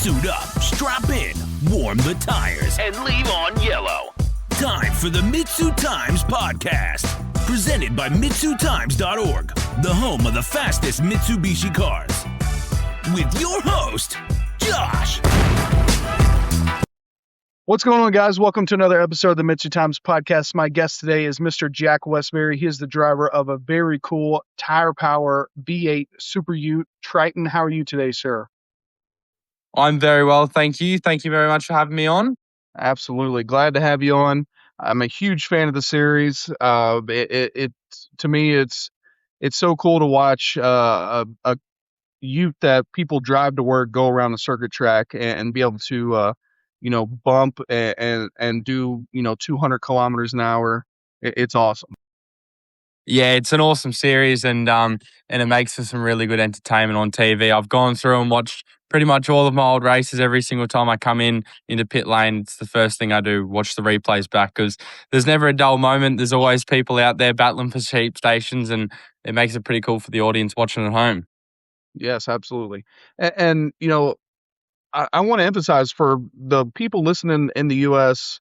Suit up, strap in, warm the tires, and leave on yellow. Time for the MitsuTimes podcast, presented by MitsuTimes.org, the home of the fastest Mitsubishi cars. With your host, Josh. What's going on, guys? Welcome to another episode of the MitsuTimes podcast. My guest today is Mr. Jack Westbury. He is the driver of a very cool Tire Power V8 SuperUte Triton. How are you today, sir? I'm very well, thank you. Thank you very much for having me on. Absolutely. Glad to have you on. I'm a huge fan of the series. To me, it's so cool to watch a Ute that people drive to work, go around the circuit track and be able to bump and do 200 kilometers an hour. It's awesome. Yeah, it's an awesome series, and it makes for some really good entertainment on TV. I've gone through and watched pretty much all of my old races every single time I come into pit lane. It's the first thing I do, watch the replays back, because there's never a dull moment. There's always people out there battling for sheep stations, and it makes it pretty cool for the audience watching at home. Yes, absolutely. And I want to emphasize for the people listening in the U.S.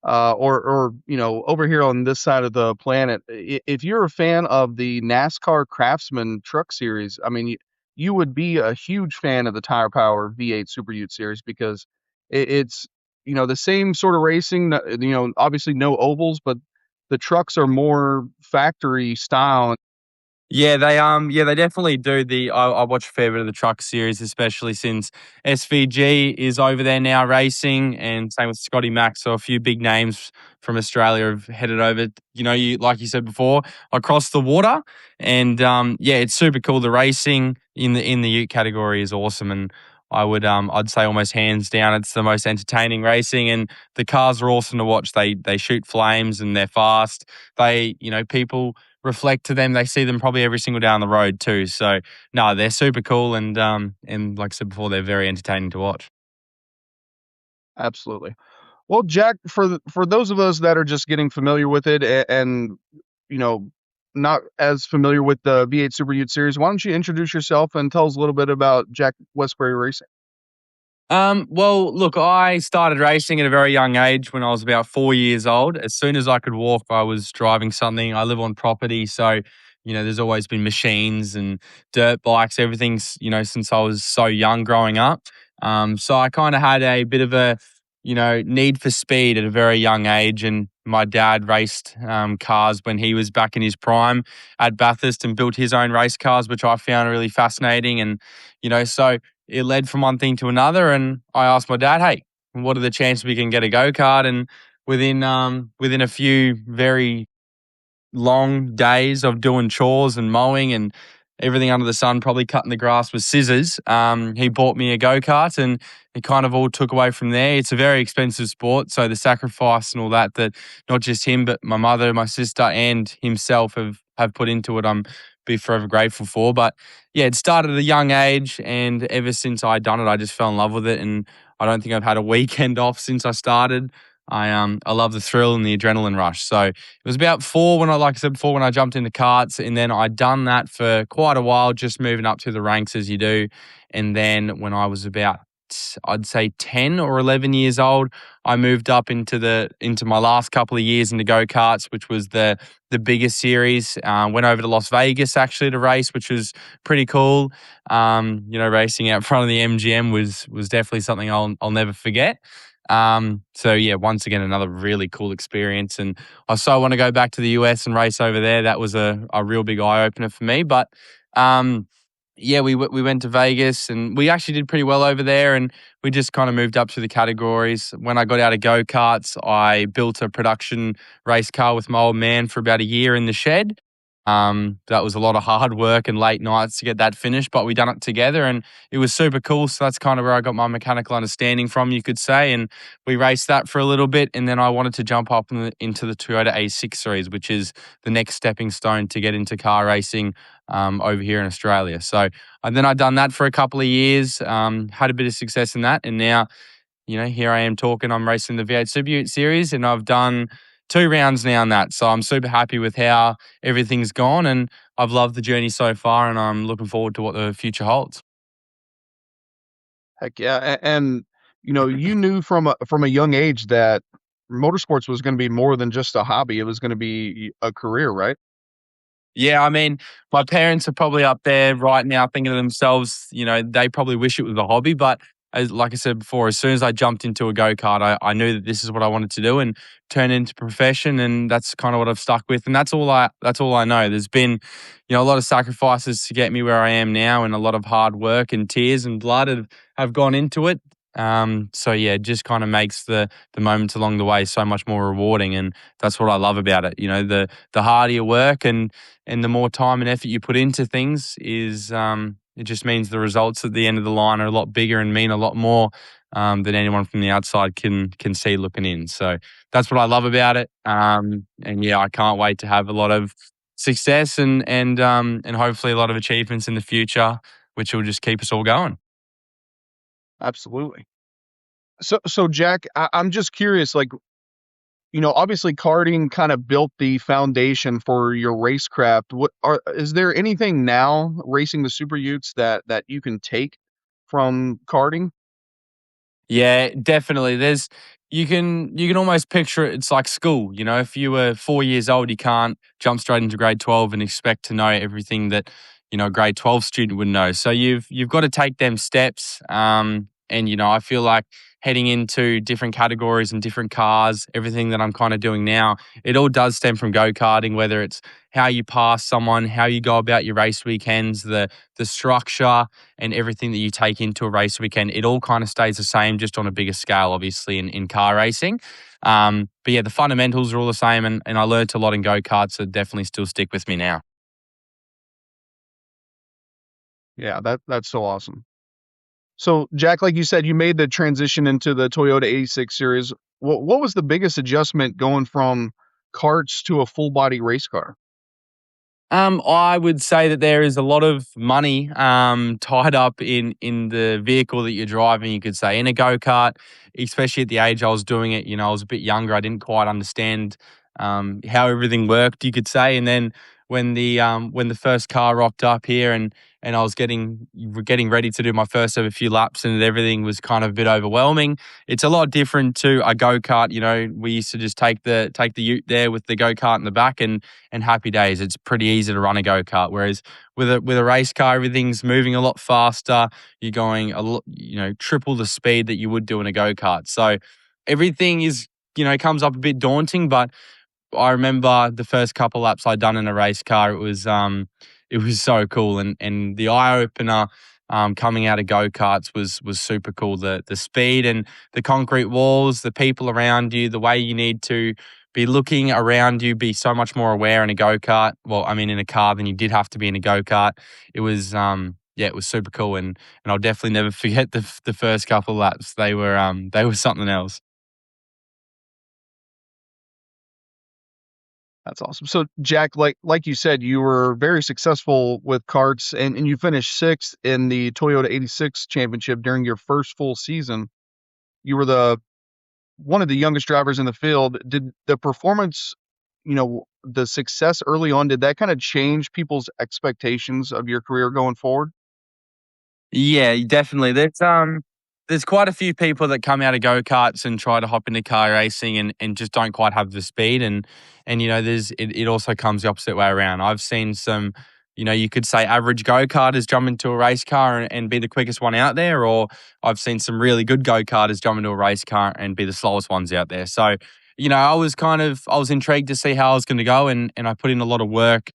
Or over here on this side of the planet, if you're a fan of the NASCAR Craftsman Truck Series, I mean, you would be a huge fan of the Tire Power V8 SuperUte series, because it's the same sort of racing. Obviously no ovals, but the trucks are more factory style. Yeah, they definitely do. I watch a fair bit of the truck series, especially since SVG is over there now racing, and same with Scotty Mack. So a few big names from Australia have headed over. Like you said before, across the water, and it's super cool. The racing in the Ute category is awesome, and I'd say almost hands down, it's the most entertaining racing, and the cars are awesome to watch. They shoot flames and they're fast. People reflect to them. They see them probably every single day on the road too. So no, they're super cool, and like I said before, they're very entertaining to watch. Absolutely. Well, Jack, for those of us that are just getting familiar with it and not as familiar with the V8 SuperUte series, why don't you introduce yourself and tell us a little bit about Jack Westbury Racing? Well, look, I started racing at a very young age when I was about 4 years old. As soon as I could walk, I was driving something. I live on property, so there's always been machines and dirt bikes, everything's since I was so young growing up. So I kind of had a bit of a need for speed at a very young age, and my dad raced cars when he was back in his prime at Bathurst and built his own race cars, which I found really fascinating. And so it led from one thing to another, and I asked my dad, "Hey, what are the chances we can get a go-kart?" And within a few very long days of doing chores and mowing and everything under the sun, probably cutting the grass with scissors, he bought me a go-kart, and it kind of all took away from there. It's a very expensive sport, so the sacrifice and all that not just him, but my mother, my sister, and himself have put into it, I'm be forever grateful for. But yeah, it started at a young age, and ever since I done it, I just fell in love with it, and I don't think I've had a weekend off since I started. I love the thrill and the adrenaline rush. So it was about 4 when like I said before, when I jumped into karts, and then I'd done that for quite a while, just moving up through the ranks as you do. And then when I was about, I'd say 10 or 11 years old, I moved up into my last couple of years into go-karts, which was the biggest series. Went over to Las Vegas actually to race, which was pretty cool. Racing out front of the MGM was definitely something I'll never forget. So yeah, once again, another really cool experience, and I so want to go back to the US and race over there. That was a real big eye opener for me. But we went to Vegas, and we actually did pretty well over there, and we just kind of moved up through the categories. When I got out of go-karts, I built a production race car with my old man for about a year in the shed. That was a lot of hard work and late nights to get that finished, but we done it together, and it was super cool. So that's kind of where I got my mechanical understanding from, you could say. And we raced that for a little bit, and then I wanted to jump up into the Toyota A6 series, which is the next stepping stone to get into car racing over here in Australia. So and then I'd done that for a couple of years, had a bit of success in that, and now here I am talking. I'm racing the V8 SuperUte series, and I've done 2 rounds now in that. So I'm super happy with how everything's gone, and I've loved the journey so far, and I'm looking forward to what the future holds. Heck yeah. And you knew from a young age that motorsports was going to be more than just a hobby. It was going to be a career, right? Yeah, I mean, my parents are probably up there right now thinking to themselves, they probably wish it was a hobby. But like I said before, as soon as I jumped into a go kart, I knew that this is what I wanted to do and turn into a profession, and that's kind of what I've stuck with. And that's all I know. There's been, a lot of sacrifices to get me where I am now, and a lot of hard work and tears and blood have gone into it. So yeah, it just kind of makes the moments along the way so much more rewarding, and that's what I love about it. The harder you work and the more time and effort you put into things is it just means the results at the end of the line are a lot bigger and mean a lot more than anyone from the outside can see looking in. So that's what I love about it. And yeah, I can't wait to have a lot of success and hopefully a lot of achievements in the future, which will just keep us all going. Absolutely. So Jack, I'm just curious, like, obviously karting kind of built the foundation for your racecraft. Is there anything now racing the Super Utes that you can take from karting? Yeah, definitely. You can almost picture it. It's like school. If you were 4 years old, you can't jump straight into grade 12 and expect to know everything that a grade 12 student would know. So you've got to take them steps. And I feel like heading into different categories and different cars, everything that I'm kind of doing now, it all does stem from go karting. Whether it's how you pass someone, how you go about your race weekends, the structure and everything that you take into a race weekend, it all kind of stays the same, just on a bigger scale, obviously, in car racing. But yeah, the fundamentals are all the same, and I learned a lot in go-karts that definitely still stick with me now. Yeah, that's so awesome. So Jack, like you said, you made the transition into the Toyota 86 series. What was the biggest adjustment going from karts to a full body race car? I would say that there is a lot of money tied up in the vehicle that you're driving. You could say in a go kart, especially at the age I was doing it. I was a bit younger. I didn't quite understand how everything worked. You could say, and then when the first car rocked up here and I was getting ready to do my first ever few laps, and everything was kind of a bit overwhelming. It's a lot different to a go kart. We used to just take the ute there with the go kart in the back and happy days. It's pretty easy to run a go kart. Whereas with a race car, everything's moving a lot faster. You're going a lot, triple the speed that you would do in a go kart. So everything is, comes up a bit daunting. But I remember the first couple laps I'd done in a race car. It was so cool, and the eye opener. Coming out of go karts was super cool. The speed and the concrete walls, the people around you, the way you need to be looking around you, be so much more aware in a go kart. Well, I mean, in a car than you did have to be in a go kart. It was yeah, it was super cool, and I'll definitely never forget the first couple of laps. They were something else. That's awesome. So Jack, like you said, you were very successful with karts, and you finished sixth in the Toyota 86 championship during your first full season. You were the one of the youngest drivers in the field. Did the performance, the success early on, did that kind of change people's expectations of your career going forward? Yeah, definitely. There's quite a few people that come out of go-karts and try to hop into car racing and just don't quite have the speed, and it also comes the opposite way around. I've seen some, you could say average go-karters jump into a race car and be the quickest one out there, or I've seen some really good go-karters jump into a race car and be the slowest ones out there. So, I was intrigued to see how I was going to go, and I put in a lot of work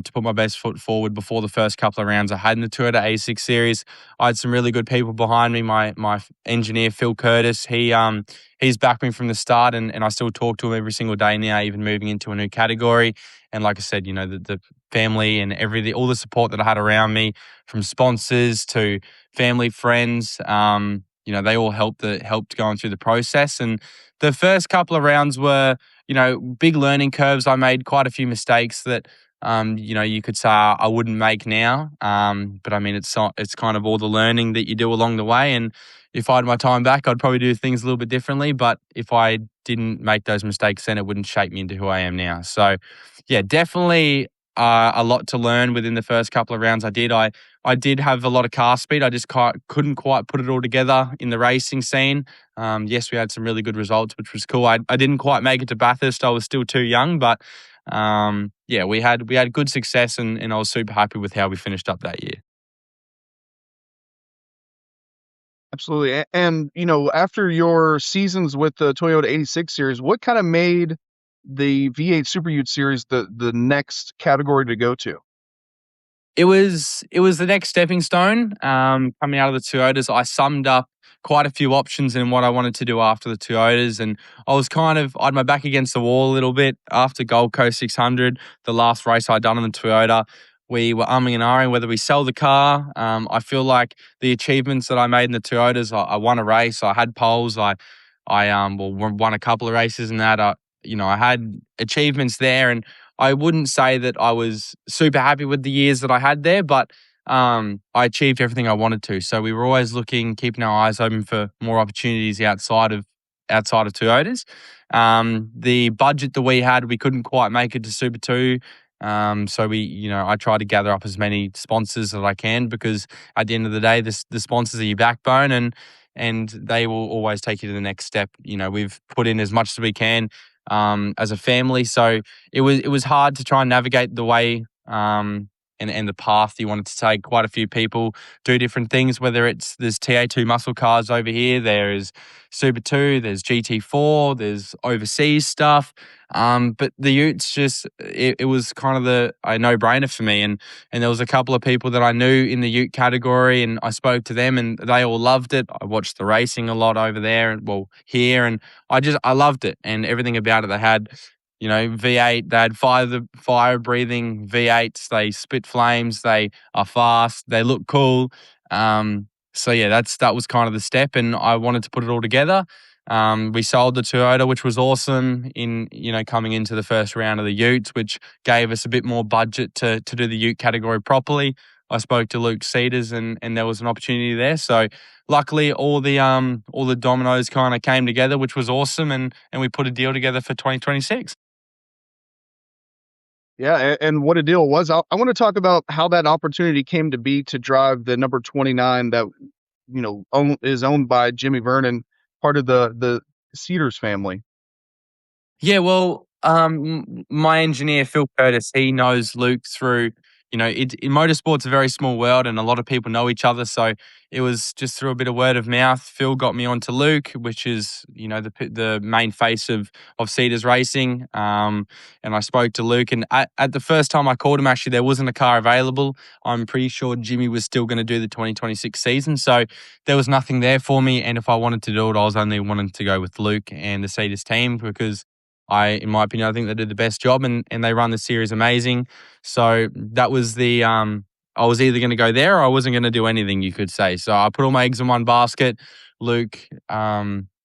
to put my best foot forward before the first couple of rounds I had in the Toyota A6 series. I had some really good people behind me. My engineer, Phil Curtis, he's backed me from the start, and I still talk to him every single day now, even moving into a new category. And like I said, the family and everything, all the support that I had around me, from sponsors to family, friends, they all helped going through the process. And the first couple of rounds were, big learning curves. I made quite a few mistakes that you could say I wouldn't make now. But I mean, it's kind of all the learning that you do along the way. And if I had my time back, I'd probably do things a little bit differently. But if I didn't make those mistakes, then it wouldn't shape me into who I am now. So, yeah, definitely a lot to learn within the first couple of rounds I did. I I did have a lot of car speed. I just couldn't quite put it all together in the racing scene. Yes, we had some really good results, which was cool. I didn't quite make it to Bathurst. I was still too young, but yeah, we had good success, and I was super happy with how we finished up that year. Absolutely. And, after your seasons with the Toyota 86 series, what kind of made the V8 SuperUte series the next category to go to? It was the next stepping stone. Coming out of the Toyotas, I summed up quite a few options in what I wanted to do after the Toyotas, and I had my back against the wall a little bit after Gold Coast 600, the last race I'd done on the Toyota. We were umming and ahhing whether we sell the car. I feel like the achievements that I made in the Toyotas, I won a race, I had poles, won a couple of races in that. I had achievements there, and I wouldn't say that I was super happy with the years that I had there, but I achieved everything I wanted to. So we were always keeping our eyes open for more opportunities outside of Toyotas. The budget that we had, we couldn't quite make it to Super 2. So I try to gather up as many sponsors as I can, because at the end of the day, the sponsors are your backbone, and they will always take you to the next step. We've put in as much as we can as a family, so it was hard to try and navigate the way and the path you wanted to take. Quite a few people do different things, whether there's TA2 muscle cars over here, there's Super 2, there's GT4, there's overseas stuff. But the Utes it was kind of a no-brainer for me. And there was a couple of people that I knew in the Ute category, and I spoke to them, and they all loved it. I watched the racing a lot over there, here, and I loved it, and everything about it. They had V8, they had fire-breathing V8s. They spit flames. They are fast. They look cool. So yeah, that was kind of the step, and I wanted to put it all together. We sold the Toyota, which was awesome in coming into the first round of the Utes, which gave us a bit more budget to do the Ute category properly. I spoke to Luke Cedars, and there was an opportunity there. So luckily, all the dominoes kind of came together, which was awesome, and we put a deal together for 2026. Yeah, and what a deal it was. I want to talk about how that opportunity came to be to drive the number 29 that is owned by Jimmy Vernon, part of the Cedars family. Yeah, well, my engineer Phil Curtis, he knows Luke through. In motorsport's a very small world, and a lot of people know each other. So it was just through a bit of word of mouth. Phil got me onto Luke, which is the main face of Cedars Racing. And I spoke to Luke, and at the first time I called him, actually there wasn't a car available. I'm pretty sure Jimmy was still going to do the 2026 season, so there was nothing there for me. And if I wanted to do it, I was only wanting to go with Luke and the Cedars team, because in my opinion, I think they did the best job, and they run the series amazing. So that was I was either going to go there, or I wasn't going to do anything, you could say. So I put all my eggs in one basket. Luke,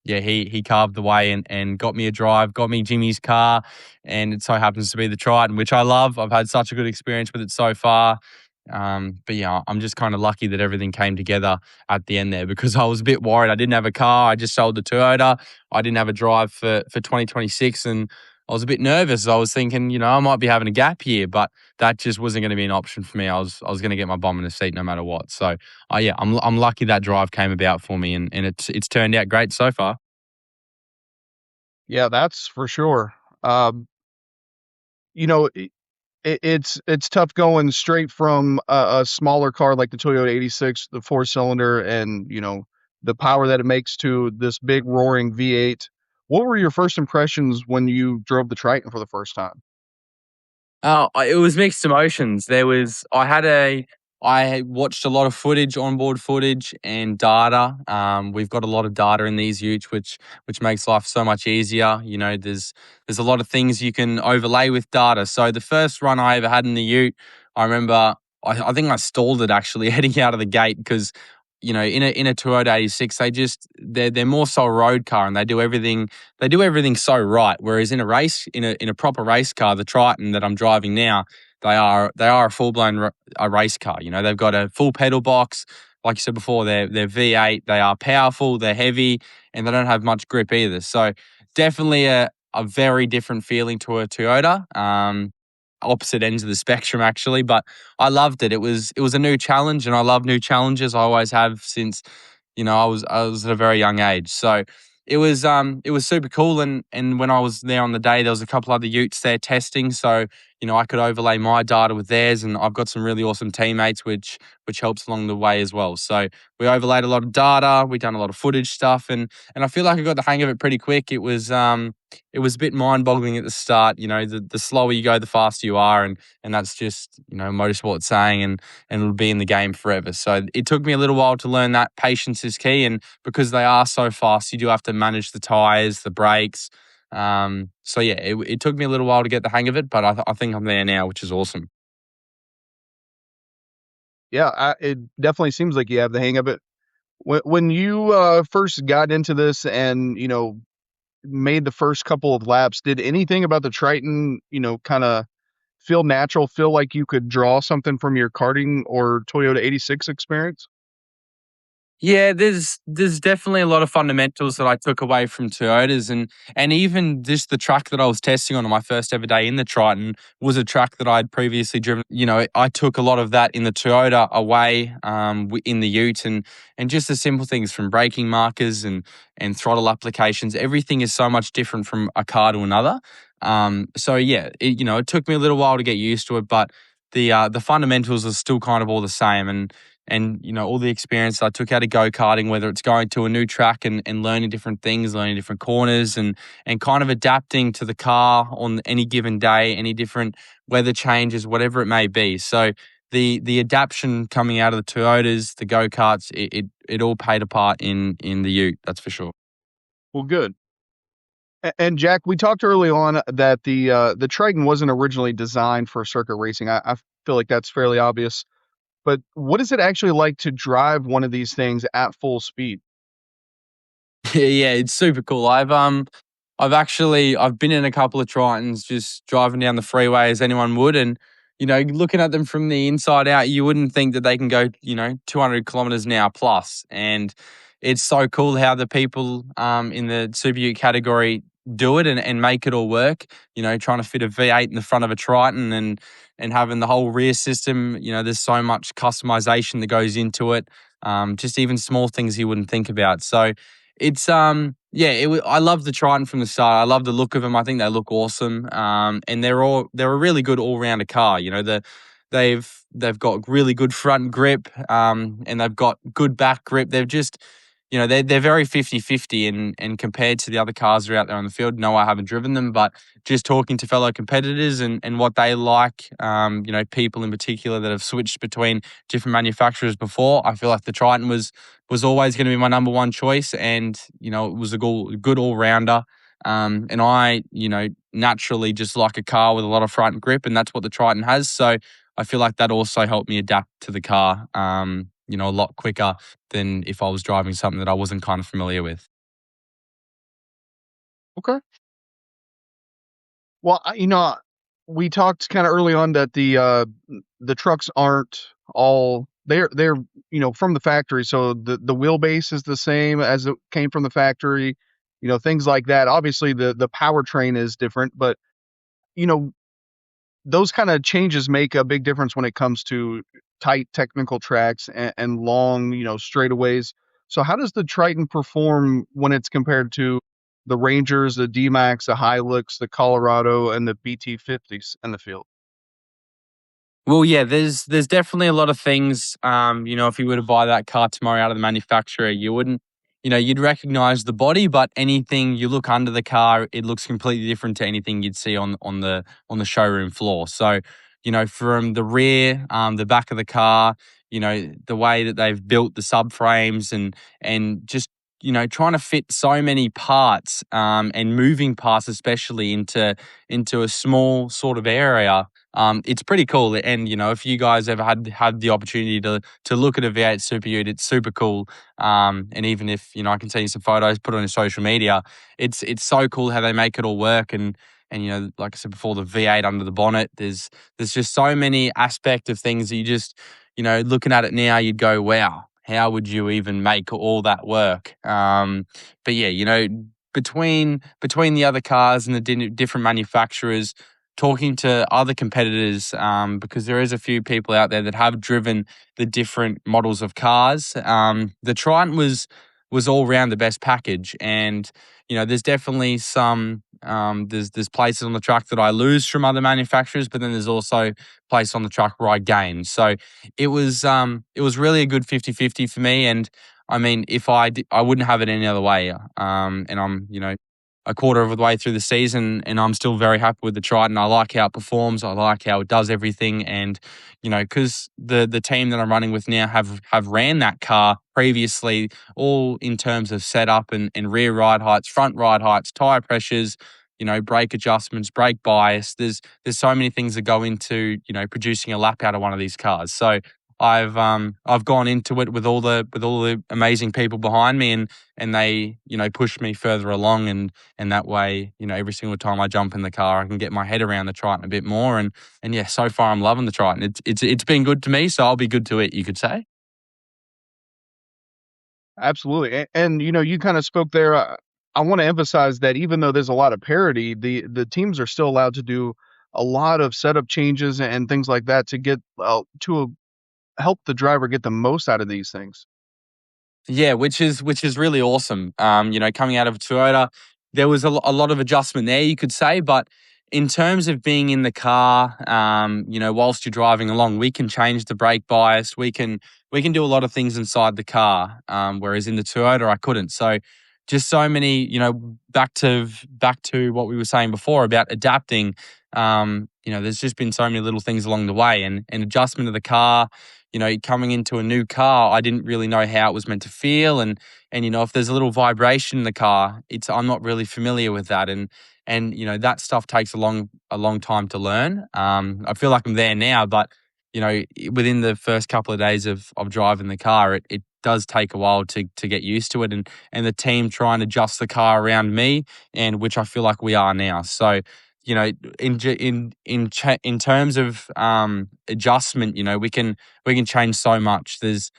he carved the way and got me a drive, got me Jimmy's car, and it so happens to be the Triton, which I love. I've had such a good experience with it so far. But yeah, I'm just kind of lucky that everything came together at the end there, because I was a bit worried. I didn't have a car. I just sold the Toyota. I didn't have a drive for 2026, and I was a bit nervous. I was thinking, I might be having a gap year, but that just wasn't going to be an option for me. I was going to get my bum in a seat no matter what. So, I'm lucky that drive came about for me, and it's turned out great so far. Yeah, that's for sure. It's tough going straight from a smaller car like the Toyota 86, the 4-cylinder, and the power that it makes, to this big roaring V8. What were your first impressions when you drove the Triton for the first time? It was mixed emotions. I watched a lot of footage, onboard footage, and data. We've got a lot of data in these Utes, which makes life so much easier. There's a lot of things you can overlay with data. So the first run I ever had in the Ute, I remember I think I stalled it actually heading out of the gate, because in a Toyota 86, they're more so a road car, and they do everything so right. Whereas in a proper race car, the Triton that I'm driving now, they are a full blown a race car. They've got a full pedal box, like you said before. They're V8. They are powerful. They're heavy, and they don't have much grip either. So definitely a very different feeling to a Toyota. opposite ends of the spectrum actually, but I loved it. It was a new challenge, and I love new challenges. I always have since I was at a very young age. So it was super cool. And when I was there on the day, there was a couple other Utes there testing. So I could overlay my data with theirs, and I've got some really awesome teammates, which helps along the way as well. So we overlaid a lot of data. We done a lot of footage stuff, and I feel like I got the hang of it pretty quick. It was a bit mind-boggling at the start. The slower you go, the faster you are, and that's just motorsport saying, and it'll be in the game forever. So it took me a little while to learn that patience is key, and because they are so fast, you do have to manage the tires, the brakes. So yeah, it took me a little while to get the hang of it, but I think I'm there now, which is awesome. Yeah, it definitely seems like you have the hang of it. When you first got into this and made the first couple of laps, did anything about the Triton kind of feel natural? Feel like you could draw something from your karting or Toyota 86 experience? Yeah, there's definitely a lot of fundamentals that I took away from Toyotas, and even just the track that I was testing on my first ever day in the Triton was a track that I'd previously driven. I took a lot of that in the Toyota away in the Ute, and just the simple things from braking markers and throttle applications. Everything is so much different from a car to another. So yeah, it took me a little while to get used to it, but the fundamentals are still kind of all the same, and all the experience I took out of go-karting, whether it's going to a new track and learning different things, learning different corners, and kind of adapting to the car on any given day, any different weather changes, whatever it may be. So the adaptation coming out of the Toyotas, the go-karts, it all played a part in the Ute, that's for sure. Well, good. And Jack, we talked early on that the Triton wasn't originally designed for circuit racing. I feel like that's fairly obvious. But what is it actually like to drive one of these things at full speed? Yeah, it's super cool. I've been in a couple of Tritons just driving down the freeway as anyone would, and looking at them from the inside out, you wouldn't think that they can go 200 kilometers an hour plus. And it's so cool how the people in the SuperUte category do it and make it all work. Trying to fit a V8 in the front of a Triton and having the whole rear system. There's so much customization that goes into it. Just even small things you wouldn't think about. So it's I love the Triton from the start. I love the look of them. I think they look awesome. And they're a really good all rounder car. They've got really good front grip. And they've got good back grip. They've just they're very 50-50 and compared to the other cars that are out there on the field. No, I haven't driven them, but just talking to fellow competitors and what they like, people in particular that have switched between different manufacturers before, I feel like the Triton was always going to be my number one choice, and it was a good all-rounder. And I, naturally just like a car with a lot of front grip, and that's what the Triton has. So I feel like that also helped me adapt to the car, a lot quicker than if I was driving something that I wasn't kind of familiar with. Okay. Well, we talked kind of early on that the trucks aren't all they're from the factory, so the wheelbase is the same as it came from the factory, things like that. Obviously, the powertrain is different, but you know those kind of changes make a big difference when it comes to tight technical tracks and long, straightaways. So how does the Triton perform when it's compared to the Rangers, the D-Max, the Hilux, the Colorado, and the BT50s in the field? Well, yeah, there's definitely a lot of things. If you were to buy that car tomorrow out of the manufacturer, you wouldn't, you'd recognize the body, but anything you look under the car, it looks completely different to anything you'd see on the showroom floor. So, from the rear, the back of the car, the way that they've built the subframes and just trying to fit so many parts and moving parts, especially into a small sort of area. It's pretty cool, and if you guys ever had the opportunity to look at a V8 SuperUte, it's super cool. And even if I can send you some photos, put it on your social media, it's so cool how they make it all work. And like I said before, the V8 under the bonnet, there's just so many aspect of things that you just looking at it now, you'd go, wow, how would you even make all that work? But yeah, between the other cars and the different manufacturers, talking to other competitors, because there is a few people out there that have driven the different models of cars. The Triton was all round the best package, and there's definitely some there's places on the track that I lose from other manufacturers, but then there's also places on the track where I gain. So it was really a good 50-50 for me, and I mean, if I wouldn't have it any other way. And I'm a quarter of the way through the season, and I'm still very happy with the Triton. I like how it performs. I like how it does everything, and because the team that I'm running with now have ran that car previously, all in terms of setup and rear ride heights, front ride heights, tire pressures, brake adjustments, brake bias. There's so many things that go into producing a lap out of one of these cars. So I've gone into it with all the amazing people behind me, and they push me further along, and that way every single time I jump in the car I can get my head around the Triton a bit more, and yeah, so far I'm loving the Triton. It's been good to me, so I'll be good to it, you could say. Absolutely. And you kind of spoke there. I want to emphasize that even though there's a lot of parity, the teams are still allowed to do a lot of setup changes and things like that to get help the driver get the most out of these things. Yeah, which is really awesome. Coming out of Toyota, there was a lot of adjustment there, you could say, but in terms of being in the car, whilst you're driving along, we can change the brake bias. We can do a lot of things inside the car, whereas in the Toyota I couldn't. So just so many, back to what we were saying before about adapting. There's just been so many little things along the way, and adjustment of the car. Coming into a new car, I didn't really know how it was meant to feel, and if there's a little vibration in the car, I'm not really familiar with that, and that stuff takes a long time to learn. I feel like I'm there now, but within the first couple of days of driving the car, it does take a while to get used to it, and the team try and adjust the car around me, and which I feel like we are now. So in terms of adjustment, we can change so much. There's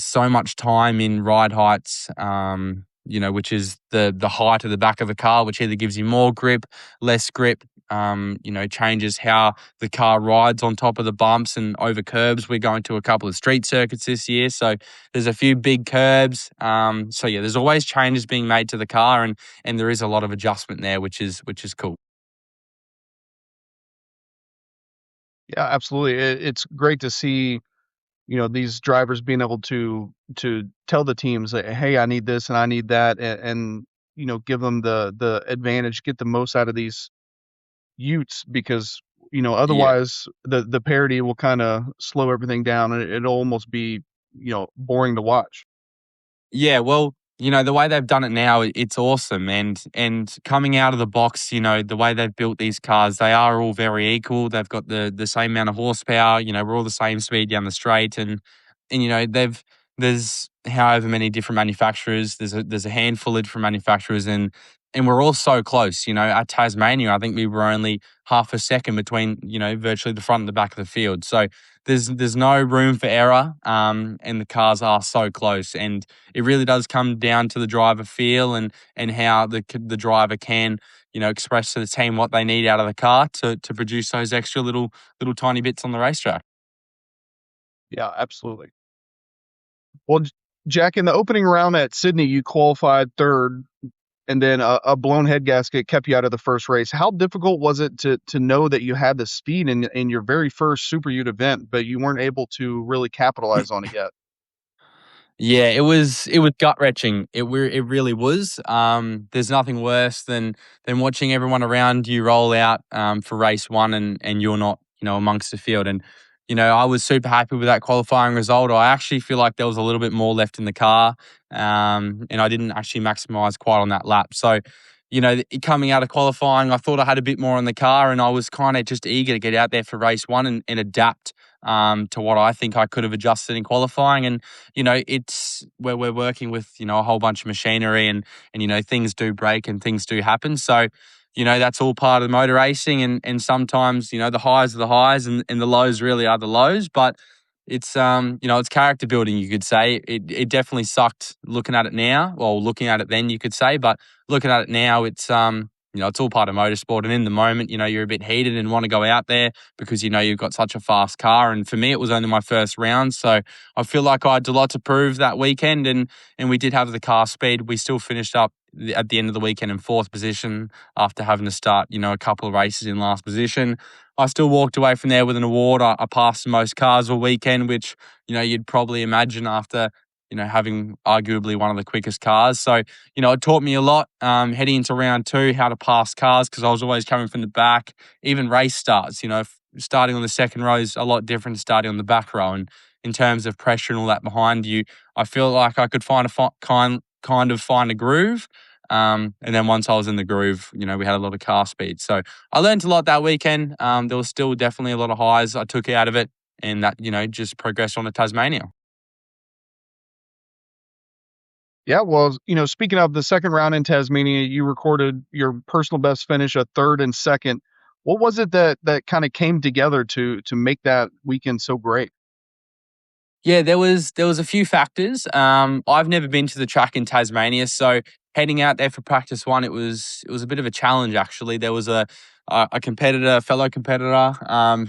so much time in ride heights, which is the height of the back of the car, which either gives you more grip, less grip. Changes how the car rides on top of the bumps and over curbs. We're going to a couple of street circuits this year, so there's a few big curbs. So yeah, there's always changes being made to the car, and there is a lot of adjustment there, which is cool. Yeah, absolutely. It's great to see, these drivers being able to tell the teams that, hey, I need this and I need that, and give them the advantage, get the most out of these Utes, because Yeah. otherwise the parity will kind of slow everything down, and it'll almost be boring to watch. Yeah, well, the way they've done it now, it's awesome. And coming out of the box, the way they've built these cars, they are all very equal. They've got the same amount of horsepower. We're all the same speed down the straight, and there's however many different manufacturers. There's a handful of different manufacturers, and we're all so close. At Tasmania, I think we were only half a second between virtually the front and the back of the field. So there's no room for error, and the cars are so close, and it really does come down to the driver feel and how the driver can express to the team what they need out of the car to produce those extra little tiny bits on the racetrack. Yeah, absolutely. Well, Jack, in the opening round at Sydney, you qualified third, and then a blown head gasket kept you out of the first race. How difficult was it to know that you had the speed in your very first SuperUte event, but you weren't able to really capitalize on it yet? Yeah, it was gut wrenching. It really was. There's nothing worse than watching everyone around you roll out for race one, and you're not amongst the field. And I was super happy with that qualifying result. I actually feel like there was a little bit more left in the car, and I didn't actually maximize quite on that lap. So coming out of qualifying, I thought I had a bit more in the car, and I was kind of just eager to get out there for race one and adapt to what I think I could have adjusted in qualifying. And it's where we're working with a whole bunch of machinery, and things do break and things do happen. So that's all part of motor racing, and sometimes the highs are the highs, and the lows really are the lows. But it's character building, you could say. It definitely sucked looking at it now. Well, looking at it then, you could say, but looking at it now, it's all part of motorsport. And in the moment, you're a bit heated and want to go out there because, you've got such a fast car. And for me, it was only my first round. So I feel like I had a lot to prove that weekend. And we did have the car speed. We still finished up at the end of the weekend in fourth position after having to start, a couple of races in last position. I still walked away from there with an award. I passed the most cars all weekend, which, you'd probably imagine after, having arguably one of the quickest cars. So, it taught me a lot heading into round two, how to pass cars because I was always coming from the back. Even race starts, starting on the second row is a lot different to starting on the back row. And in terms of pressure and all that behind you, I feel like I could find kind of find a groove. And then once I was in the groove, we had a lot of car speed. So I learned a lot that weekend. There was still definitely a lot of highs I took out of it, and that, just progressed on to Tasmania. Yeah, well, speaking of the second round in Tasmania, you recorded your personal best finish, a third and second. What was it that kind of came together to make that weekend so great? Yeah, there was a few factors. I've never been to the track in Tasmania, so heading out there for practice one, it was a bit of a challenge actually. There was a fellow competitor,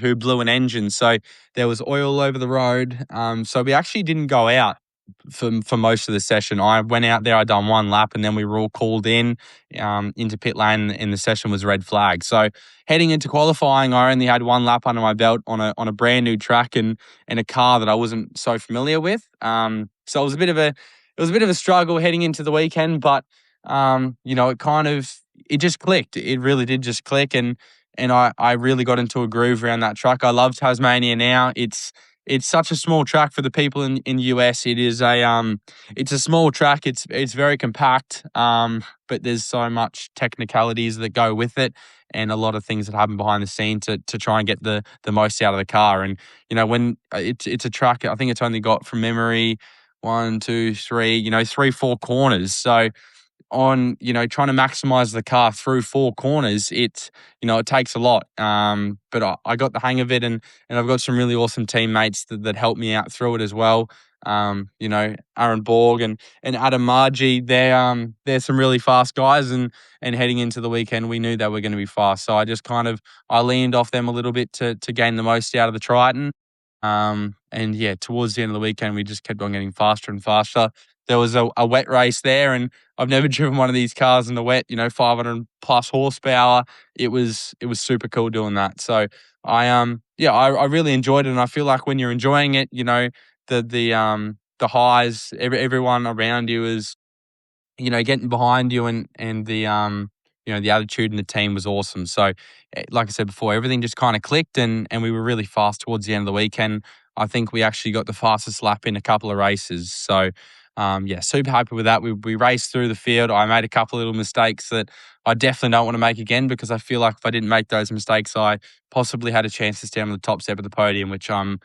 who blew an engine, so there was oil over the road. So we actually didn't go out for most of the session. I went out there, I done one lap, and then we were all called into pit lane, and the session was red flag. So heading into qualifying, I only had one lap under my belt on a brand new track and a car that I wasn't so familiar with. So it was a bit of a struggle heading into the weekend, but it just clicked. It really did just click, and I really got into a groove around that track. I love Tasmania now. It's such a small track for the people in the US. It's a small track. It's very compact. But there's so much technicalities that go with it, and a lot of things that happen behind the scene to try and get the most out of the car. And when it's a track, I think it's only got from memory 1, 2, 3, 3, 4 corners. So on trying to maximize the car through 4 corners, it takes a lot, but I got the hang of it, and I've got some really awesome teammates that helped me out through it as well. Aaron Borg and Adam Margie, they're some really fast guys, and heading into the weekend we knew they were going to be fast, so I leaned off them a little bit to gain the most out of the Triton. And yeah, towards the end of the weekend, we just kept on getting faster and faster. There was a wet race there, and I've never driven one of these cars in the wet, 500 plus horsepower. It was super cool doing that. So I really enjoyed it. And I feel like when you're enjoying it, the highs, everyone around you is, getting behind you, and the attitude in the team was awesome. So, like I said before, everything just kind of clicked, and we were really fast towards the end of the weekend. I think we actually got the fastest lap in a couple of races. So, super happy with that. We raced through the field. I made a couple of little mistakes that I definitely don't want to make again, because I feel like if I didn't make those mistakes, I possibly had a chance to stand on the top step of the podium, which I'm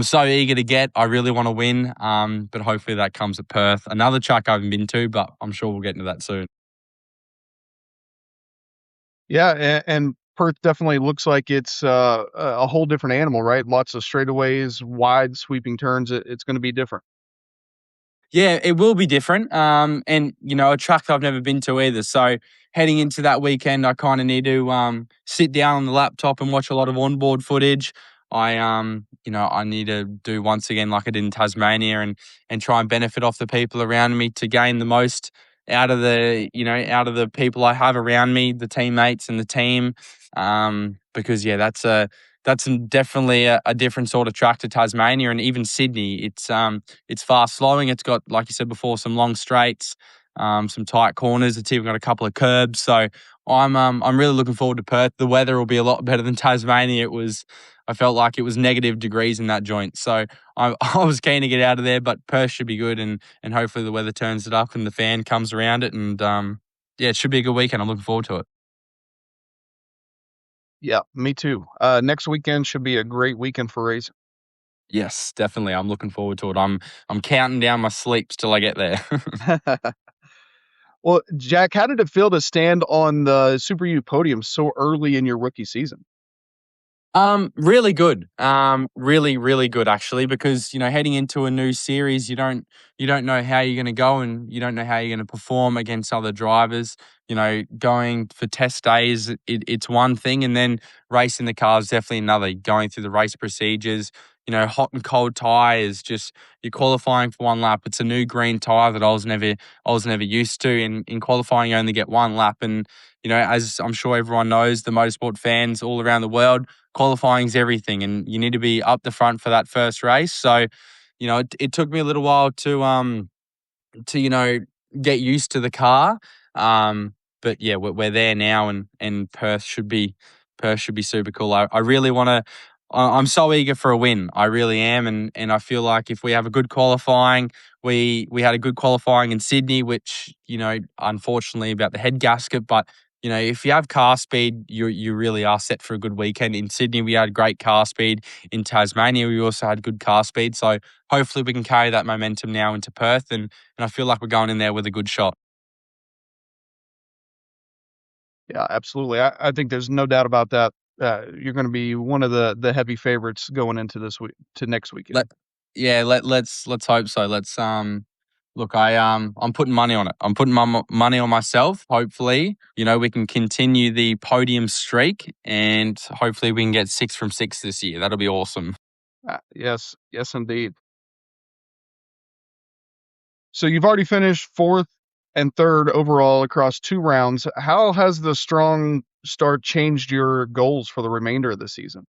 so eager to get. I really want to win, but hopefully that comes at Perth. Another track I haven't been to, but I'm sure we'll get into that soon. Yeah, and Perth definitely looks like it's a whole different animal, right? Lots of straightaways, wide sweeping turns. It's going to be different. Yeah, it will be different. And a track I've never been to either. So heading into that weekend, I kind of need to sit down on the laptop and watch a lot of onboard footage. I need to do once again like I did in Tasmania, and try and benefit off the people around me to gain the most out of the people I have around me, the teammates and the team. Because that's definitely a different sort of track to Tasmania and even Sydney. It's fast flowing. It's got, like you said before, some long straights, some tight corners. It's even got a couple of curbs. So I'm really looking forward to Perth. The weather will be a lot better than Tasmania. I felt like it was negative degrees in that joint. So I was keen to get out of there, but Perth should be good, and hopefully the weather turns it up and the fan comes around it, and it should be a good weekend. I'm looking forward to it. Yeah, me too. Next weekend should be a great weekend for racing. Yes, definitely. I'm looking forward to it. I'm counting down my sleeps till I get there. Well, Jack, how did it feel to stand on the SuperUte podium so early in your rookie season? Really good. Really, really good actually, because heading into a new series, you don't know how you're going to go, and you don't know how you're going to perform against other drivers. Going for test days, it's one thing, and then racing the car is definitely another. Going through the race procedures, hot and cold tires. Just you're qualifying for one lap. It's a new green tire that I was never used to. In qualifying, you only get one lap, and as I'm sure everyone knows, the motorsport fans all around the world, qualifying's everything, and you need to be up the front for that first race. So, it took me a little while to get used to the car. But yeah, we're there now, and Perth should be super cool. I really want to. I'm so eager for a win. I really am, and I feel like if we have a good qualifying, we had a good qualifying in Sydney, which unfortunately about the head gasket, but if you have car speed, you really are set for a good weekend. In Sydney, we had great car speed. In Tasmania, we also had good car speed. So hopefully we can carry that momentum now into Perth, and I feel like we're going in there with a good shot. Yeah, absolutely. I think there's no doubt about that. You're going to be one of the heavy favorites going into this week to next weekend. Let's hope so. Let's look, I'm putting money on it. I'm putting my money on myself. Hopefully, we can continue the podium streak, and hopefully we can get 6 from 6 this year. That'll be awesome. Yes, indeed. So you've already finished fourth and third overall across 2 rounds. How has the strong start changed your goals for the remainder of the season?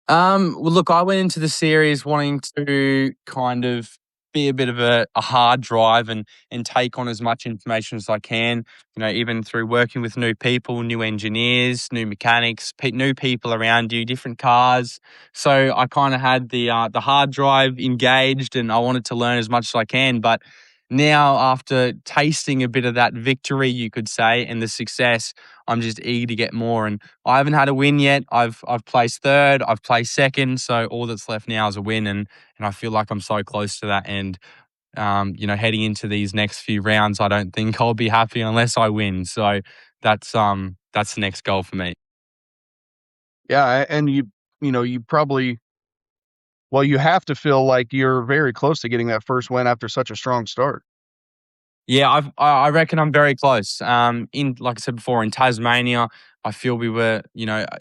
Well, look, I went into the series wanting to kind of be a bit of a hard drive and take on as much information as I can. Even through working with new people, new engineers, new mechanics, new people around you, different cars. So I kind of had the hard drive engaged, and I wanted to learn as much as I can. But now, after tasting a bit of that victory, you could say, and the success, I'm just eager to get more. And I haven't had a win yet. I've placed third. I've placed second. So all that's left now is a win, and I feel like I'm so close to that. And heading into these next few rounds, I don't think I'll be happy unless I win. So that's the next goal for me. Yeah, and you probably, well, you have to feel like you're very close to getting that first win after such a strong start. Yeah, I reckon I'm very close. Like I said before, in Tasmania, I feel we were,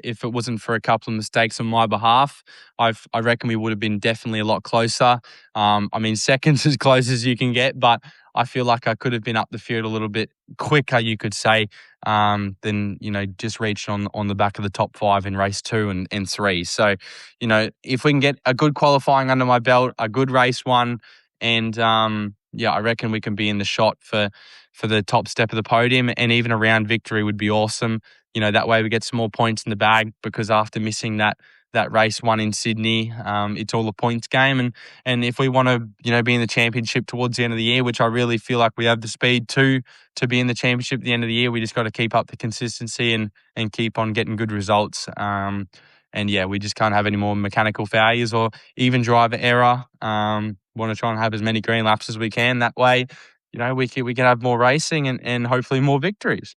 if it wasn't for a couple of mistakes on my behalf, I reckon we would have been definitely a lot closer. Second's as close as you can get, but I feel like I could have been up the field a little bit quicker, you could say, than just reached on the back of the top 5 in race 2 and 3. So, if we can get a good qualifying under my belt, a good race 1, and I reckon we can be in the shot for the top step of the podium, and even a round victory would be awesome. That way we get some more points in the bag, because after missing that race 1 in Sydney, it's all a points game, and if we want to be in the championship towards the end of the year, which I really feel like we have the speed to be in the championship at the end of the year, we just got to keep up the consistency and keep on getting good results. And yeah, we just can't have any more mechanical failures or even driver error. Want to try and have as many green laps as we can. That way, we can have more racing and hopefully more victories.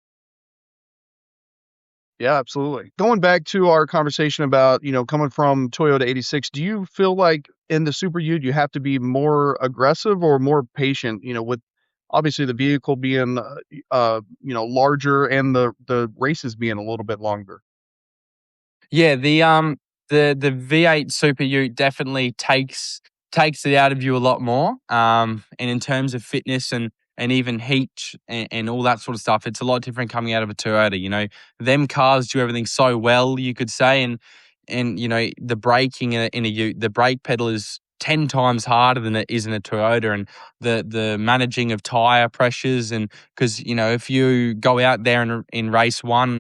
Yeah, absolutely. Going back to our conversation about, coming from Toyota 86, do you feel like in the SuperUte you have to be more aggressive or more patient, with obviously the vehicle being, larger and the races being a little bit longer? Yeah, the V8 SuperUte definitely takes it out of you a lot more. And in terms of fitness and even heat and all that sort of stuff, it's a lot different coming out of a Toyota. Them cars do everything so well, you could say, and the braking in a Ute, the brake pedal is 10 times harder than it is in a Toyota, and the managing of tire pressures, and because if you go out there in race 1,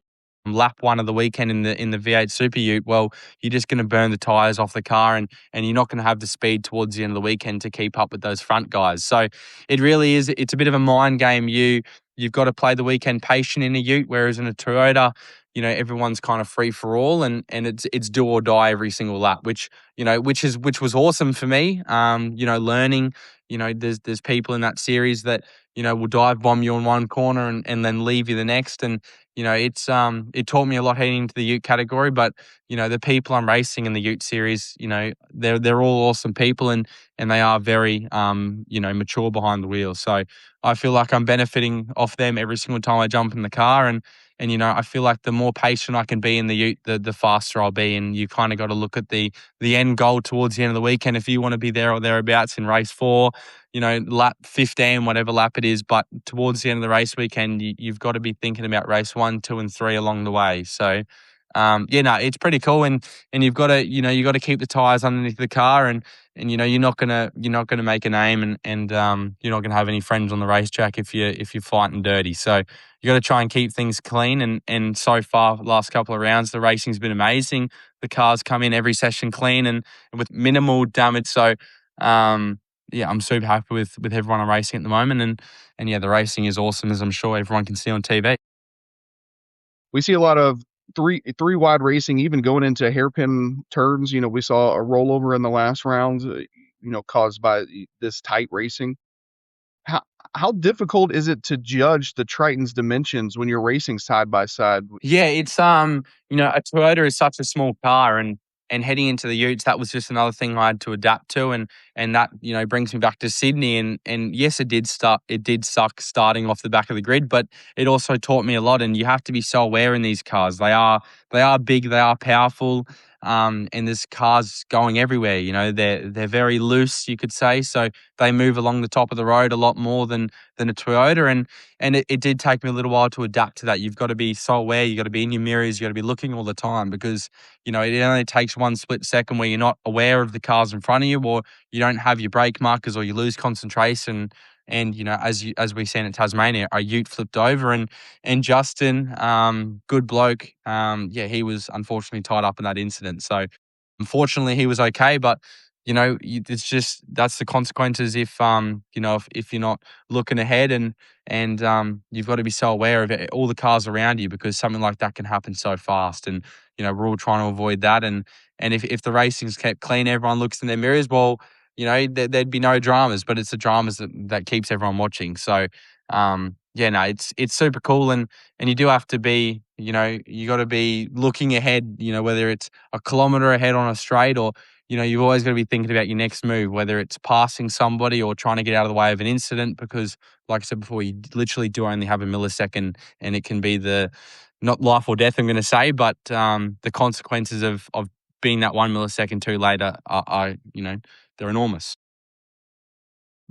lap 1 of the weekend in the V8 SuperUte, well, you're just going to burn the tires off the car, and you're not going to have the speed towards the end of the weekend to keep up with those front guys. So it really is, it's a bit of a mind game. You've got to play the weekend patient in a Ute, whereas in a Toyota, everyone's kind of free for all, and it's do or die every single lap, which was awesome for me. Learning, there's people in that series that will dive bomb you in one corner and then leave you the next. And, it taught me a lot heading into the Ute category, but, the people I'm racing in the Ute series, they're all awesome people and they are very, mature behind the wheel. So I feel like I'm benefiting off them every single time I jump in the car. And I feel like the more patient I can be in the Ute, the faster I'll be. And you kind of got to look at the end goal towards the end of the weekend. If you want to be there or thereabouts in race 4, lap 15, whatever lap it is. But towards the end of the race weekend, you've got to be thinking about race 1, 2, and 3 along the way. So, it's pretty cool. And you've got to, you got to keep the tires underneath the car, and you're not gonna make a name, and you're not gonna have any friends on the racetrack if you're fighting dirty. So you got to try and keep things clean. And so far, last couple of rounds, the racing's been amazing. The cars come in every session clean and with minimal damage. So, I'm super happy with everyone I'm racing at the moment. And the racing is awesome, as I'm sure everyone can see on TV. We see a lot of three wide racing, even going into hairpin turns. We saw a rollover in the last round, caused by this tight racing. How difficult is it to judge the Triton's dimensions when you're racing side by side? Yeah, it's a Toyota is such a small car, and heading into the Utes, that was just another thing I had to adapt to, and that brings me back to Sydney, and yes, it did suck starting off the back of the grid, but it also taught me a lot. And you have to be so aware in these cars. They are big, they are powerful, and there's cars going everywhere. They're very loose, you could say, so they move along the top of the road a lot more than a Toyota, and it did take me a little while to adapt to that. You've got to be so aware. You've got to be in your mirrors. You've got to be looking all the time, because, it only takes one split second where you're not aware of the cars in front of you, or you don't have your brake markers, or you lose concentration. And, as we seen at Tasmania, a Ute flipped over, and Justin, good bloke. He was unfortunately tied up in that incident. So unfortunately he was okay, but it's just, that's the consequences if you're not looking ahead, and you've got to be so aware of all the cars around you, because something like that can happen so fast. And we're all trying to avoid that. And if the racing's kept clean, everyone looks in their mirrors, well, there'd be no dramas. But it's the dramas that keeps everyone watching. So it's super cool. And you do have to be, you got to be looking ahead, whether it's a kilometer ahead on a straight, or you've always got to be thinking about your next move, whether it's passing somebody or trying to get out of the way of an incident, because, like I said before, you literally do only have a millisecond, and it can be not life or death, I'm going to say, but the consequences of being that 1 millisecond too later are they're enormous.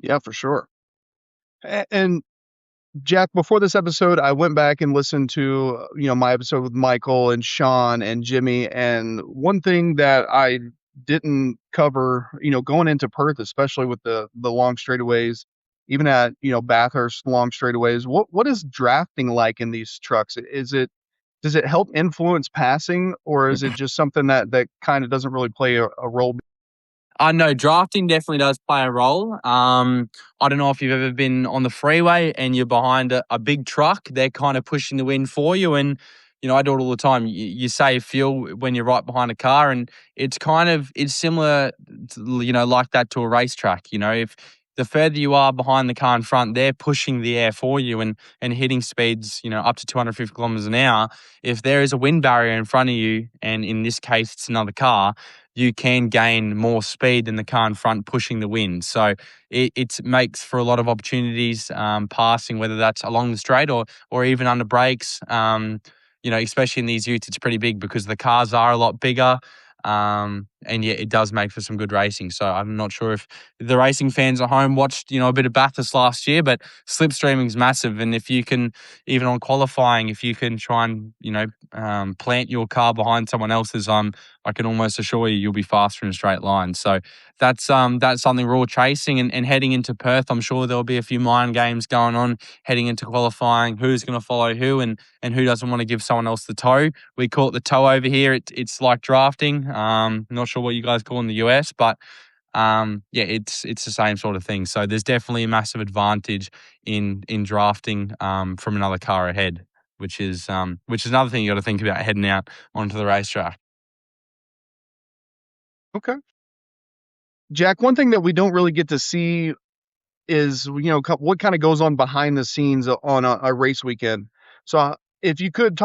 Yeah, for sure. And Jack, before this episode, I went back and listened to, my episode with Michael and Sean and Jimmy. And one thing that I didn't cover, going into Perth, especially with the long straightaways, even at, Bathurst long straightaways, what is drafting like in these trucks? Does it help influence passing, or is it just something that kind of doesn't really play a role? No, drafting definitely does play a role. I don't know if you've ever been on the freeway and you're behind a big truck. They're kind of pushing the wind for you. And, I do it all the time. You save fuel when you're right behind a car. And it's similar, like that to a racetrack. If the further you are behind the car in front, they're pushing the air for you and hitting speeds, up to 250 kilometers an hour. If there is a wind barrier in front of you, and in this case, it's another car, you can gain more speed than the car in front pushing the wind. So it makes for a lot of opportunities passing, whether that's along the straight or even under brakes. Especially in these Utes, it's pretty big because the cars are a lot bigger. It does make for some good racing. So I'm not sure if the racing fans at home watched, a bit of Bathurst last year, but slipstreaming is massive. And if you can, even on qualifying, if you can try and, plant your car behind someone else's, I can almost assure you'll be faster in a straight line. So that's something we're all chasing. And heading into Perth, I'm sure there'll be a few mind games going on heading into qualifying. Who's going to follow who, and who doesn't want to give someone else the toe? We call it the toe over here. It's like drafting. Not sure what you guys call in the US, but it's the same sort of thing. So there's definitely a massive advantage in drafting from another car ahead, which is another thing you got to think about heading out onto the racetrack. Okay. Jack, one thing that we don't really get to see is, what kind of goes on behind the scenes on a race weekend. So if you could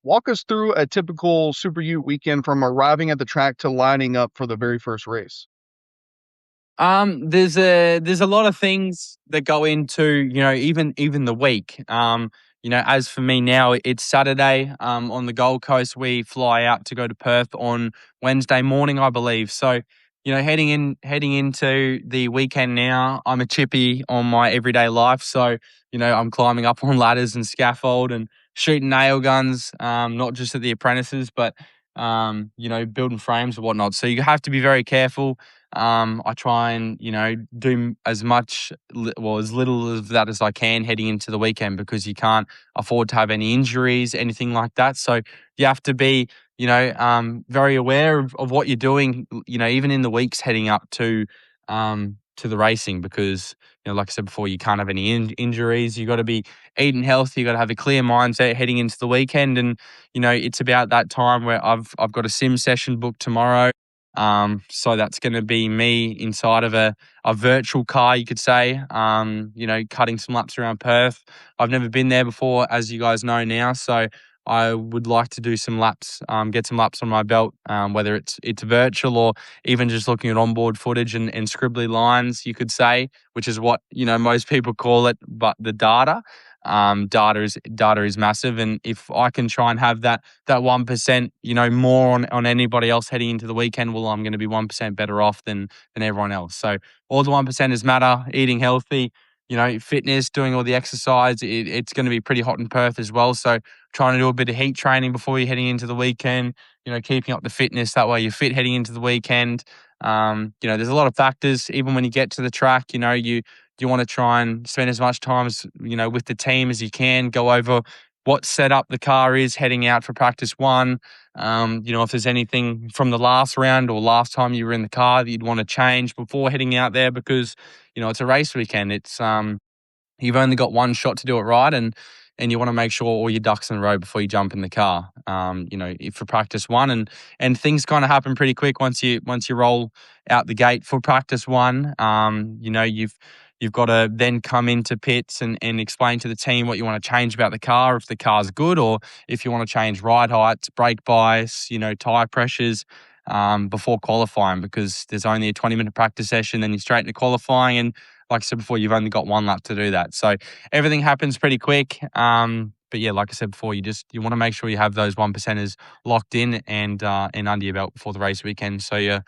walk us through a typical SuperUte weekend from arriving at the track to lining up for the very first race. There's a lot of things that go into, even the week. As for me now, it's Saturday. On the Gold Coast, we fly out to go to Perth on Wednesday morning, I believe. So, heading into the weekend now, I'm a chippy on my everyday life. So, I'm climbing up on ladders and scaffold and shooting nail guns, not just at the apprentices, but building frames and whatnot. So you have to be very careful. I try and, do as little of that as I can heading into the weekend because you can't afford to have any injuries, anything like that. So you have to be, very aware of what you're doing, even in the weeks heading up to the racing because, like I said before, you can't have any injuries. You got to be eating healthy. You got to have a clear mindset heading into the weekend. And, it's about that time where I've got a sim session booked tomorrow. So that's going to be me inside of a virtual car, you could say, cutting some laps around Perth. I've never been there before, as you guys know now. So I would like to do some laps, get some laps on my belt, whether it's virtual or even just looking at onboard footage and scribbly lines, you could say, which is what, most people call it, but the data. Data is massive, and if I can try and have that 1%, more on anybody else heading into the weekend, well, I'm going to be 1% better off than everyone else. So all the 1%ers matter. Eating healthy, fitness, doing all the exercise. It's going to be pretty hot in Perth as well. So trying to do a bit of heat training before you're heading into the weekend. Keeping up the fitness that way you're fit heading into the weekend. There's a lot of factors. Even when you get to the track, you want to try and spend as much time as, with the team as you can, go over what setup the car is heading out for practice one. If there's anything from the last round or last time you were in the car that you'd want to change before heading out there because, it's a race weekend. It's, you've only got one shot to do it right, and you want to make sure all your ducks in a row before you jump in the car. For practice one, and things kind of happen pretty quick once you roll out the gate for practice one. You've got to then come into pits and explain to the team what you want to change about the car, if the car's good, or if you want to change ride heights, brake bias, tire pressures. Before qualifying, because there's only a 20-minute practice session, then you're straight into qualifying. And like I said before, you've only got one lap to do that. So everything happens pretty quick. But yeah, like I said before, you want to make sure you have those 1%ers locked in and under your belt before the race weekend. So you're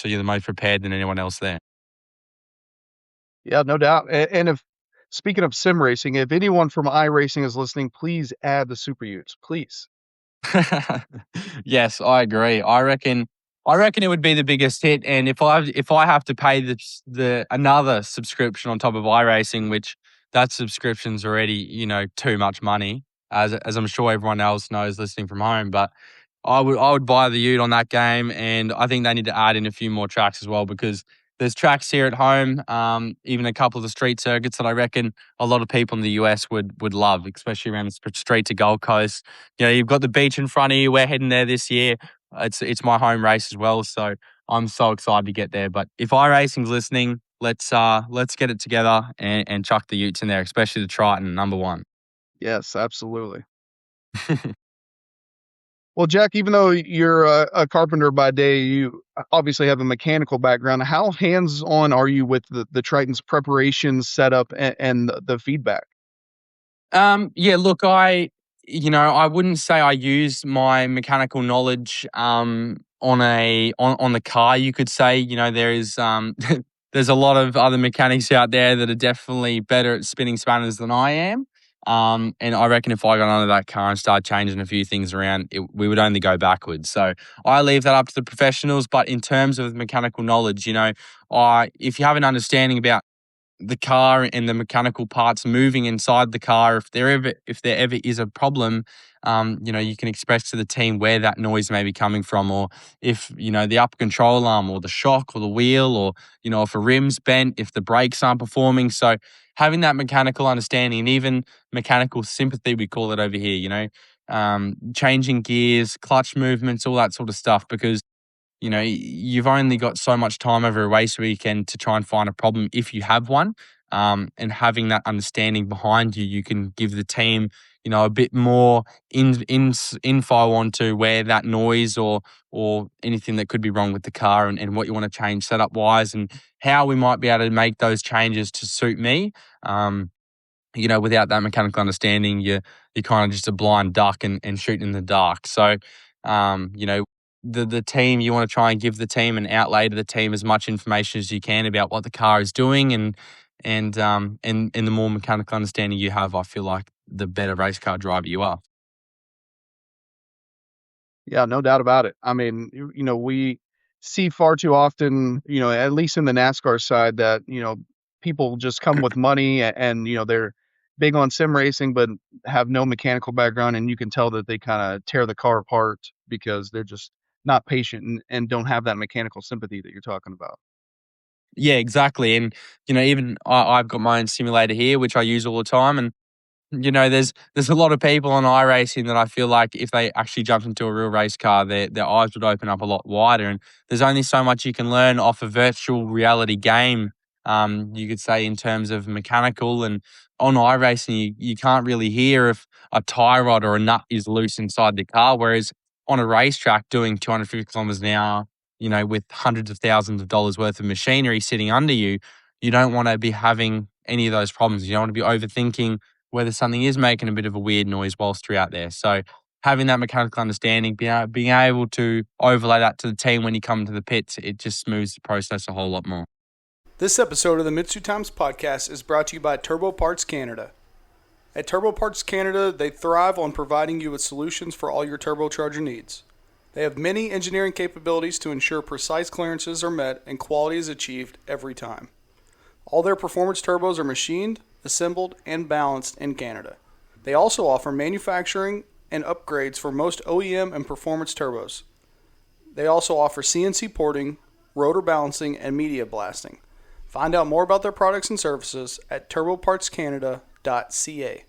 the most prepared than anyone else there. Yeah, no doubt. And if speaking of sim racing, if anyone from iRacing is listening, please add the SuperUtes, please. Yes, I agree. I reckon it would be the biggest hit. And if I have to pay the another subscription on top of iRacing, which that subscription's already, too much money, as I'm sure everyone else knows listening from home. But I would buy the Ute on that game, and I think they need to add in a few more tracks as well because there's tracks here at home, even a couple of the street circuits that I reckon a lot of people in the US would love, especially around the straight to Gold Coast. You've got the beach in front of you. We're heading there this year. It's my home race as well, so I'm so excited to get there. But if iRacing's listening, let's get it together and chuck the Utes in there, especially the Triton #1. Yes, absolutely. Well, Jack, even though you're a carpenter by day, you obviously have a mechanical background. How hands-on are you with the Triton's preparation, setup, and the feedback? Yeah, look, I wouldn't say I use my mechanical knowledge on the car. You could say, there is there's a lot of other mechanics out there that are definitely better at spinning spanners than I am. And I reckon if I got onto that car and started changing a few things around, we would only go backwards. So I leave that up to the professionals. But in terms of mechanical knowledge, if you have an understanding about the car and the mechanical parts moving inside the car, if there ever is a problem, you can express to the team where that noise may be coming from, or if the upper control arm or the shock or the wheel, or if a rim's bent, if the brakes aren't performing. So having that mechanical understanding and even mechanical sympathy, we call it over here, changing gears, clutch movements, all that sort of stuff, because you've only got so much time over a race weekend to try and find a problem if you have one. and having that understanding behind you, you can give the team, a bit more info onto where that noise or anything that could be wrong with the car and what you want to change setup wise and how we might be able to make those changes to suit me. Without that mechanical understanding, you're kind of just a blind duck and shooting in the dark. So, the team, you want to try and give the team and outlay to the team as much information as you can about what the car is doing, and the more mechanical understanding you have, I feel like the better race car driver you are. Yeah, no doubt about it. I mean, we see far too often, at least in the NASCAR side, that, people just come with money and, they're big on sim racing, but have no mechanical background. And you can tell that they kind of tear the car apart because they're just not patient and don't have that mechanical sympathy that you're talking about. Yeah, exactly. And, even I've got my own simulator here, which I use all the time. And there's a lot of people on iRacing that I feel like if they actually jumped into a real race car, their eyes would open up a lot wider. And there's only so much you can learn off a virtual reality game. You could say in terms of mechanical, and on iRacing, you can't really hear if a tie rod or a nut is loose inside the car. Whereas on a racetrack doing 250 kilometers an hour, with hundreds of thousands of dollars worth of machinery sitting under you, you don't want to be having any of those problems. You don't want to be overthinking whether something is making a bit of a weird noise whilst you're out there. So having that mechanical understanding, being able to overlay that to the team when you come to the pits, it just smooths the process a whole lot more. This episode of the MitsuTimes podcast is brought to you by Turbo Parts Canada. At Turbo Parts Canada, they thrive on providing you with solutions for all your turbocharger needs. They have many engineering capabilities to ensure precise clearances are met and quality is achieved every time. All their performance turbos are machined, assembled, and balanced in Canada. They also offer manufacturing and upgrades for most OEM and performance turbos. They also offer CNC porting, rotor balancing, and media blasting. Find out more about their products and services at turbopartscanada.ca.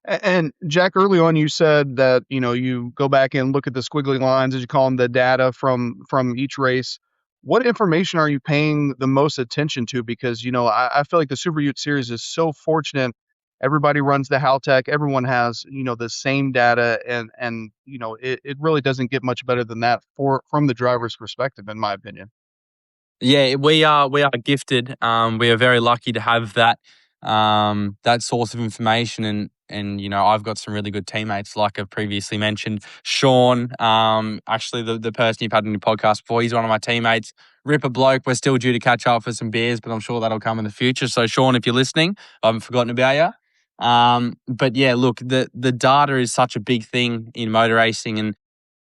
And Jack, early on, you said that, you go back and look at the squiggly lines, as you call them, the data from each race. What information are you paying the most attention to? Because, I feel like the SuperUte series is so fortunate. Everybody runs the Haltech. Everyone has, the same data. And it really doesn't get much better than that from the driver's perspective, in my opinion. Yeah, we are gifted. We are very lucky to have that source of information, and I've got some really good teammates, like I've previously mentioned. Sean, actually the person you've had in your podcast before, he's one of my teammates. Ripper bloke. We're still due to catch up for some beers, but I'm sure that'll come in the future. So Sean, if you're listening, I haven't forgotten about you. But yeah, look, the data is such a big thing in motor racing, and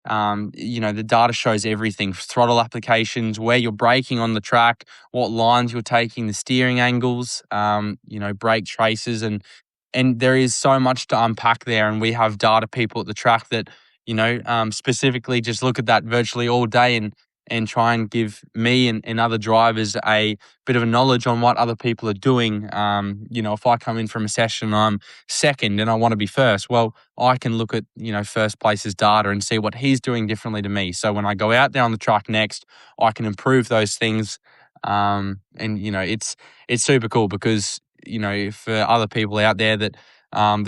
the data shows everything: throttle applications, where you're braking on the track, what lines you're taking, the steering angles, brake traces, and there is so much to unpack there. And we have data people at the track that specifically just look at that virtually all day and try and give me and other drivers a bit of a knowledge on what other people are doing. If I come in from a session and I'm second and I want to be first, well, I can look at, first place's data and see what he's doing differently to me. So when I go out there on the track next, I can improve those things. It's super cool because, for other people out there that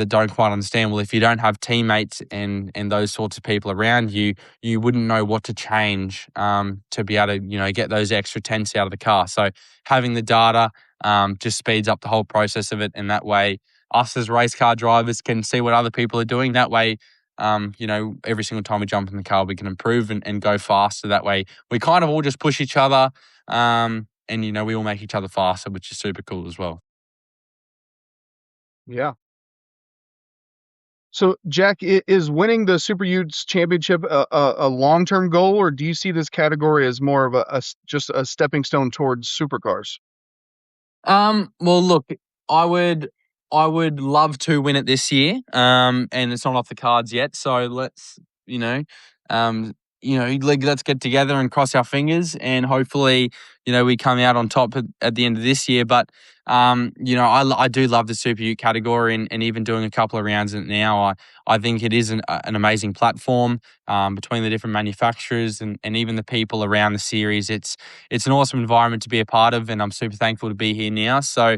don't quite understand, well, if you don't have teammates and those sorts of people around you, you wouldn't know what to change to be able to, get those extra tenths out of the car. So having the data just speeds up the whole process of it. And that way, us as race car drivers can see what other people are doing. That way, every single time we jump in the car, we can improve and go faster. That way, we kind of all just push each other and, we all make each other faster, which is super cool as well. Yeah. So, Jack, is winning the SuperUte's championship a long-term goal, or do you see this category as more of just a stepping stone towards supercars? Well, look, I would love to win it this year. And it's not off the cards yet. So let's let's get together and cross our fingers, and hopefully, we come out on top at the end of this year. But I do love the SuperUte category, and even doing a couple of rounds in it now, I think it is an amazing platform between the different manufacturers and even the people around the series. It's an awesome environment to be a part of, and I'm super thankful to be here now. So,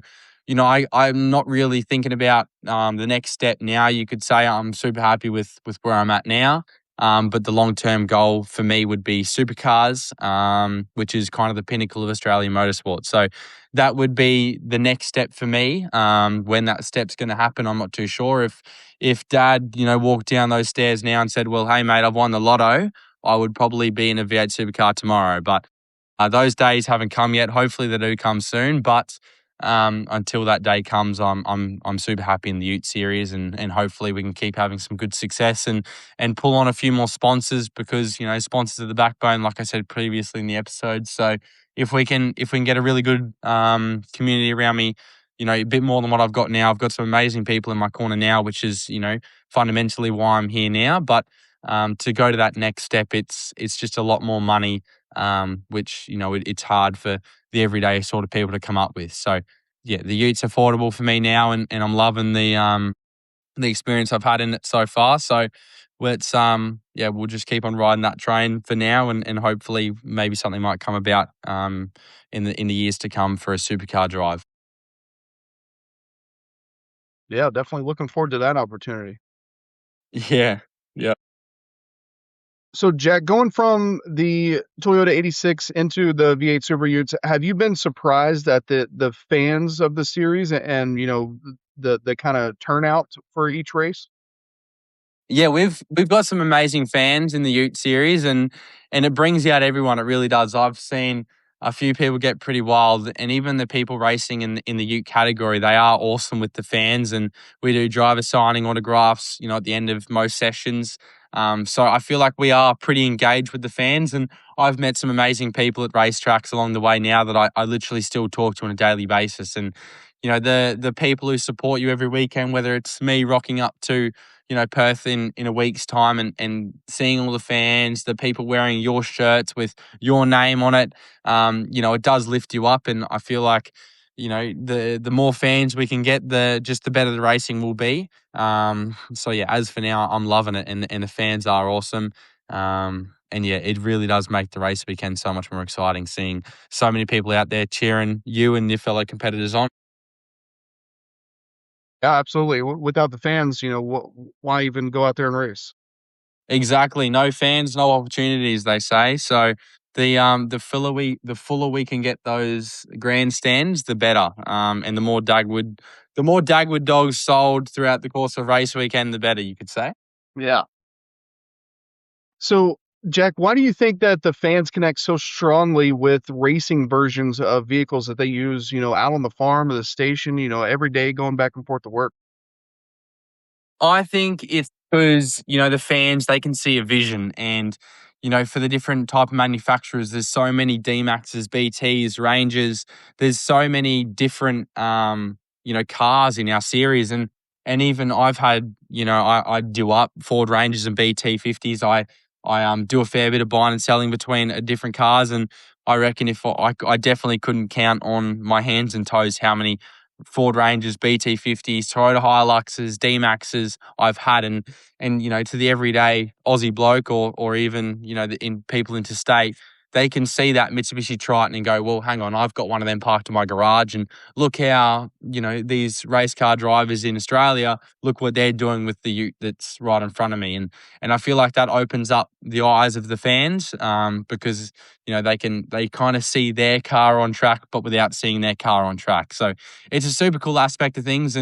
I'm not really thinking about the next step now. You could say I'm super happy with where I'm at now. But the long-term goal for me would be supercars, which is kind of the pinnacle of Australian motorsport. So that would be the next step for me. When that step's going to happen, I'm not too sure. If Dad, walked down those stairs now and said, "Well, hey mate, I've won the lotto," I would probably be in a V8 supercar tomorrow. But those days haven't come yet. Hopefully they do come soon. But until that day comes, I'm super happy in the Ute series, and hopefully we can keep having some good success and pull on a few more sponsors, because sponsors are the backbone, like I said previously in the episode. So if we can get a really good community around me, a bit more than what I've got now. I've got some amazing people in my corner now, which is fundamentally why I'm here now. But to go to that next step, it's just a lot more money, which it's hard for the everyday sort of people to come up with. So yeah, the Ute's affordable for me now, and I'm loving the experience I've had in it so far. So let's we'll just keep on riding that train for now, and hopefully maybe something might come about in the years to come for a supercar drive. Yeah, definitely looking forward to that opportunity. Yeah. Yeah. So, Jack, going from the Toyota 86 into the V8 Super Utes, have you been surprised at the fans of the series and the kind of turnout for each race? Yeah, we've got some amazing fans in the Ute series, and it brings out everyone. It really does. I've seen a few people get pretty wild, and even the people racing in the Ute category, they are awesome with the fans. And we do driver signing autographs, at the end of most sessions. So I feel like we are pretty engaged with the fans, and I've met some amazing people at racetracks along the way now that I literally still talk to on a daily basis. And the people who support you every weekend, whether it's me rocking up to Perth in a week's time, and seeing all the fans, the people wearing your shirts with your name on it, it does lift you up. And I feel like, the more fans we can get, the better the racing will be. So yeah, as for now, I'm loving it, and the fans are awesome. And yeah, it really does make the race weekend so much more exciting, seeing so many people out there cheering you and your fellow competitors on. Yeah, absolutely. Without the fans, why even go out there and race? Exactly. No fans, no opportunities, they say. So the fuller we can get those grandstands, the better. And the more Dagwood dogs sold throughout the course of race weekend, the better, you could say. Yeah. So, Jack, why do you think that the fans connect so strongly with racing versions of vehicles that they use, out on the farm or the station, every day going back and forth to work? I think it's because, the fans, they can see a vision. And, for the different type of manufacturers, there's so many D-Maxes, BTs, Rangers. There's so many different, cars in our series. And even I've had, I do up Ford Rangers and BT 50s. I do a fair bit of buying and selling between different cars. And I reckon if I definitely couldn't count on my hands and toes how many Ford Rangers, BT 50s, Toyota Hiluxes, D-Maxes I've had. And to the everyday Aussie bloke, or even, in people interstate, they can see that Mitsubishi Triton and go, well, hang on, I've got one of them parked in my garage, and look how, these race car drivers in Australia, look what they're doing with the Ute that's right in front of me. And I feel like that opens up the eyes of the fans, because, they kind of see their car on track, but without seeing their car on track. So it's a super cool aspect of things.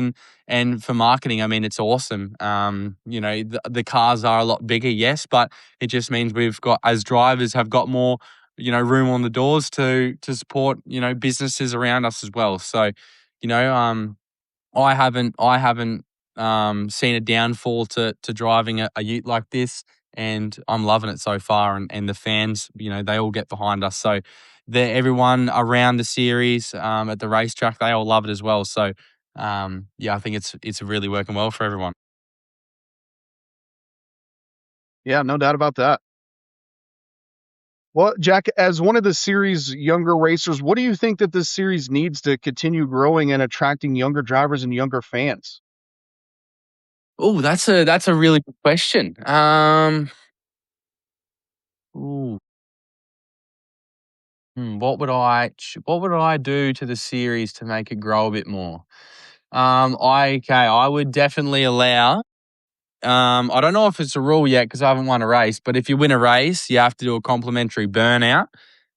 And for marketing, I mean, it's awesome. The cars are a lot bigger, yes, but it just means we've got, as drivers, have got more, room on the doors to support, businesses around us as well. So, you know, um, I haven't seen a downfall to driving a Ute like this, and I'm loving it so far. And the fans, they all get behind us. So everyone around the series, at the racetrack, they all love it as well. So yeah, I think it's really working well for everyone. Yeah, no doubt about that. Well, Jack, as one of the series' younger racers, what do you think that this series needs to continue growing and attracting younger drivers and younger fans? Oh, that's a really good question. Ooh. What would I do to the series to make it grow a bit more? I would definitely allow. I don't know if it's a rule yet because I haven't won a race, but if you win a race, you have to do a complimentary burnout.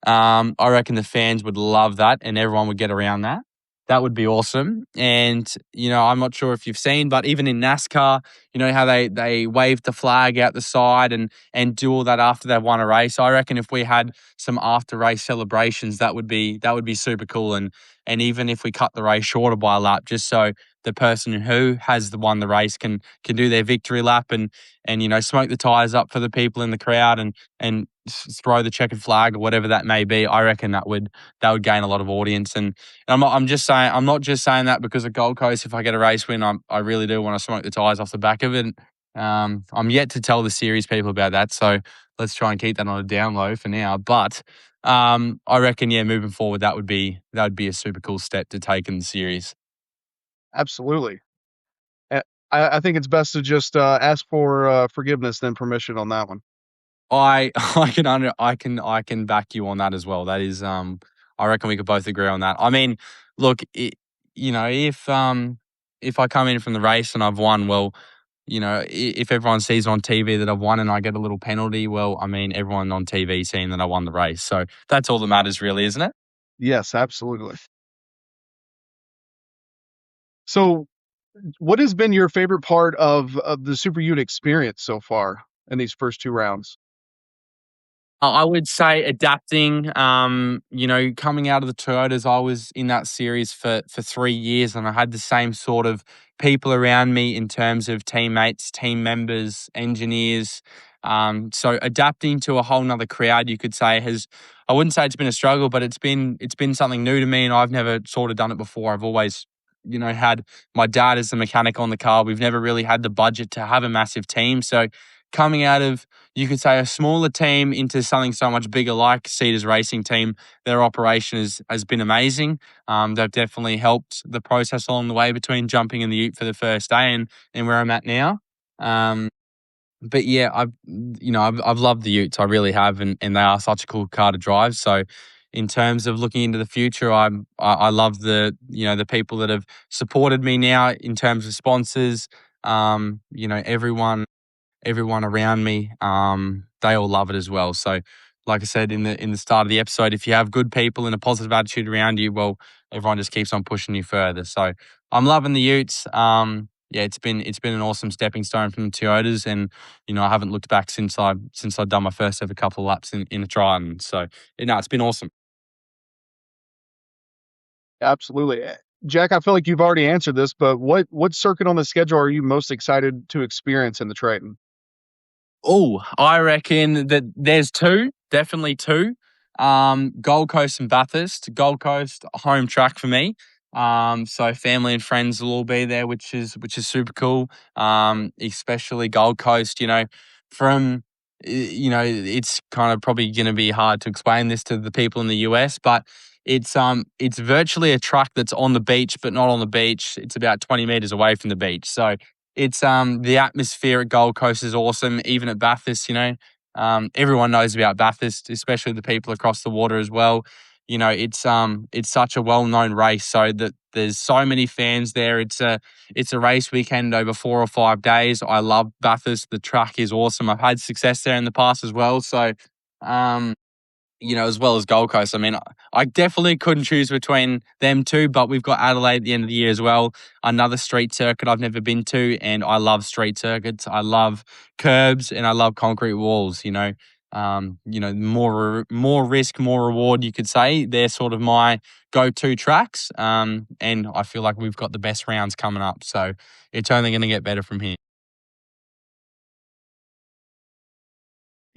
I reckon the fans would love that and everyone would get around that. That would be awesome. And, I'm not sure if you've seen, but even in NASCAR, how they wave the flag out the side and do all that after they've won a race. I reckon if we had some after race celebrations, that would be super cool. And even if we cut the race shorter by a lap, just so the person who has won the race can do their victory lap and smoke the tires up for the people in the crowd and throw the checkered flag or whatever that may be. I reckon that would gain a lot of audience. And I'm not just saying that because of Gold Coast. If I get a race win, I really do want to smoke the tires off the back of it. I'm yet to tell the series people about that, so let's try and keep that on a down low for now. But I reckon, moving forward, that would be a super cool step to take in the series. Absolutely. I think it's best to just ask for forgiveness than permission on that one. I I can back you on that as well. That is, I reckon we could both agree on that. I mean, look, if I come in from the race and I've won, well, if everyone sees on TV that I've won and I get a little penalty, well, I mean, everyone on TV seeing that I won the race. So that's all that matters, really, isn't it? Yes, absolutely. So, what has been your favorite part of the SuperUte experience so far in these first 2 rounds? I would say adapting. Coming out of the Toyotas, I was in that series for 3 years, and I had the same sort of people around me in terms of teammates, team members, engineers. So adapting to a whole nother crowd, you could say, I wouldn't say it's been a struggle, but it's been something new to me, and I've never sort of done it before. I've always had my dad as the mechanic on the car. We've never really had the budget to have a massive team, so coming out of, you could say, a smaller team into something so much bigger like Cedar's racing team, their operation has been amazing. They've definitely helped the process along the way between jumping in the Ute for the first day and where I'm at now. But yeah, I've loved the Utes. I really have, and they are such a cool car to drive. So in terms of looking into the future, I love the people that have supported me now in terms of sponsors. Everyone around me, they all love it as well. So, like I said in the start of the episode, if you have good people and a positive attitude around you, well, everyone just keeps on pushing you further. So, I'm loving the Utes. It's been an awesome stepping stone from the Toyotas, and I haven't looked back since I've done my first ever couple of laps in a Triton. So, it's been awesome. Absolutely. Jack, I feel like you've already answered this, but what circuit on the schedule are you most excited to experience in the Triton? Oh, I reckon that there's two, definitely two. Gold Coast and Bathurst. Gold Coast, home track for me. So family and friends will all be there, which is super cool. Especially Gold Coast. It's kind of probably going to be hard to explain this to the people in the US, but it's virtually a track that's on the beach, but not on the beach. It's about 20 meters away from the beach. So it's the atmosphere at Gold Coast is awesome. Even at Bathurst, everyone knows about Bathurst, especially the people across the water as well. It's such a well-known race, so that there's so many fans there. It's a race weekend over 4 or 5 days. I love Bathurst. The track is awesome. I've had success there in the past as well. So, as well as Gold Coast. I mean, I definitely couldn't choose between them two, but we've got Adelaide at the end of the year as well, another street circuit I've never been to, and I love street circuits. I love curbs and I love concrete walls. More risk, more reward, you could say. They're sort of my go-to tracks, and I feel like we've got the best rounds coming up, so it's only going to get better from here.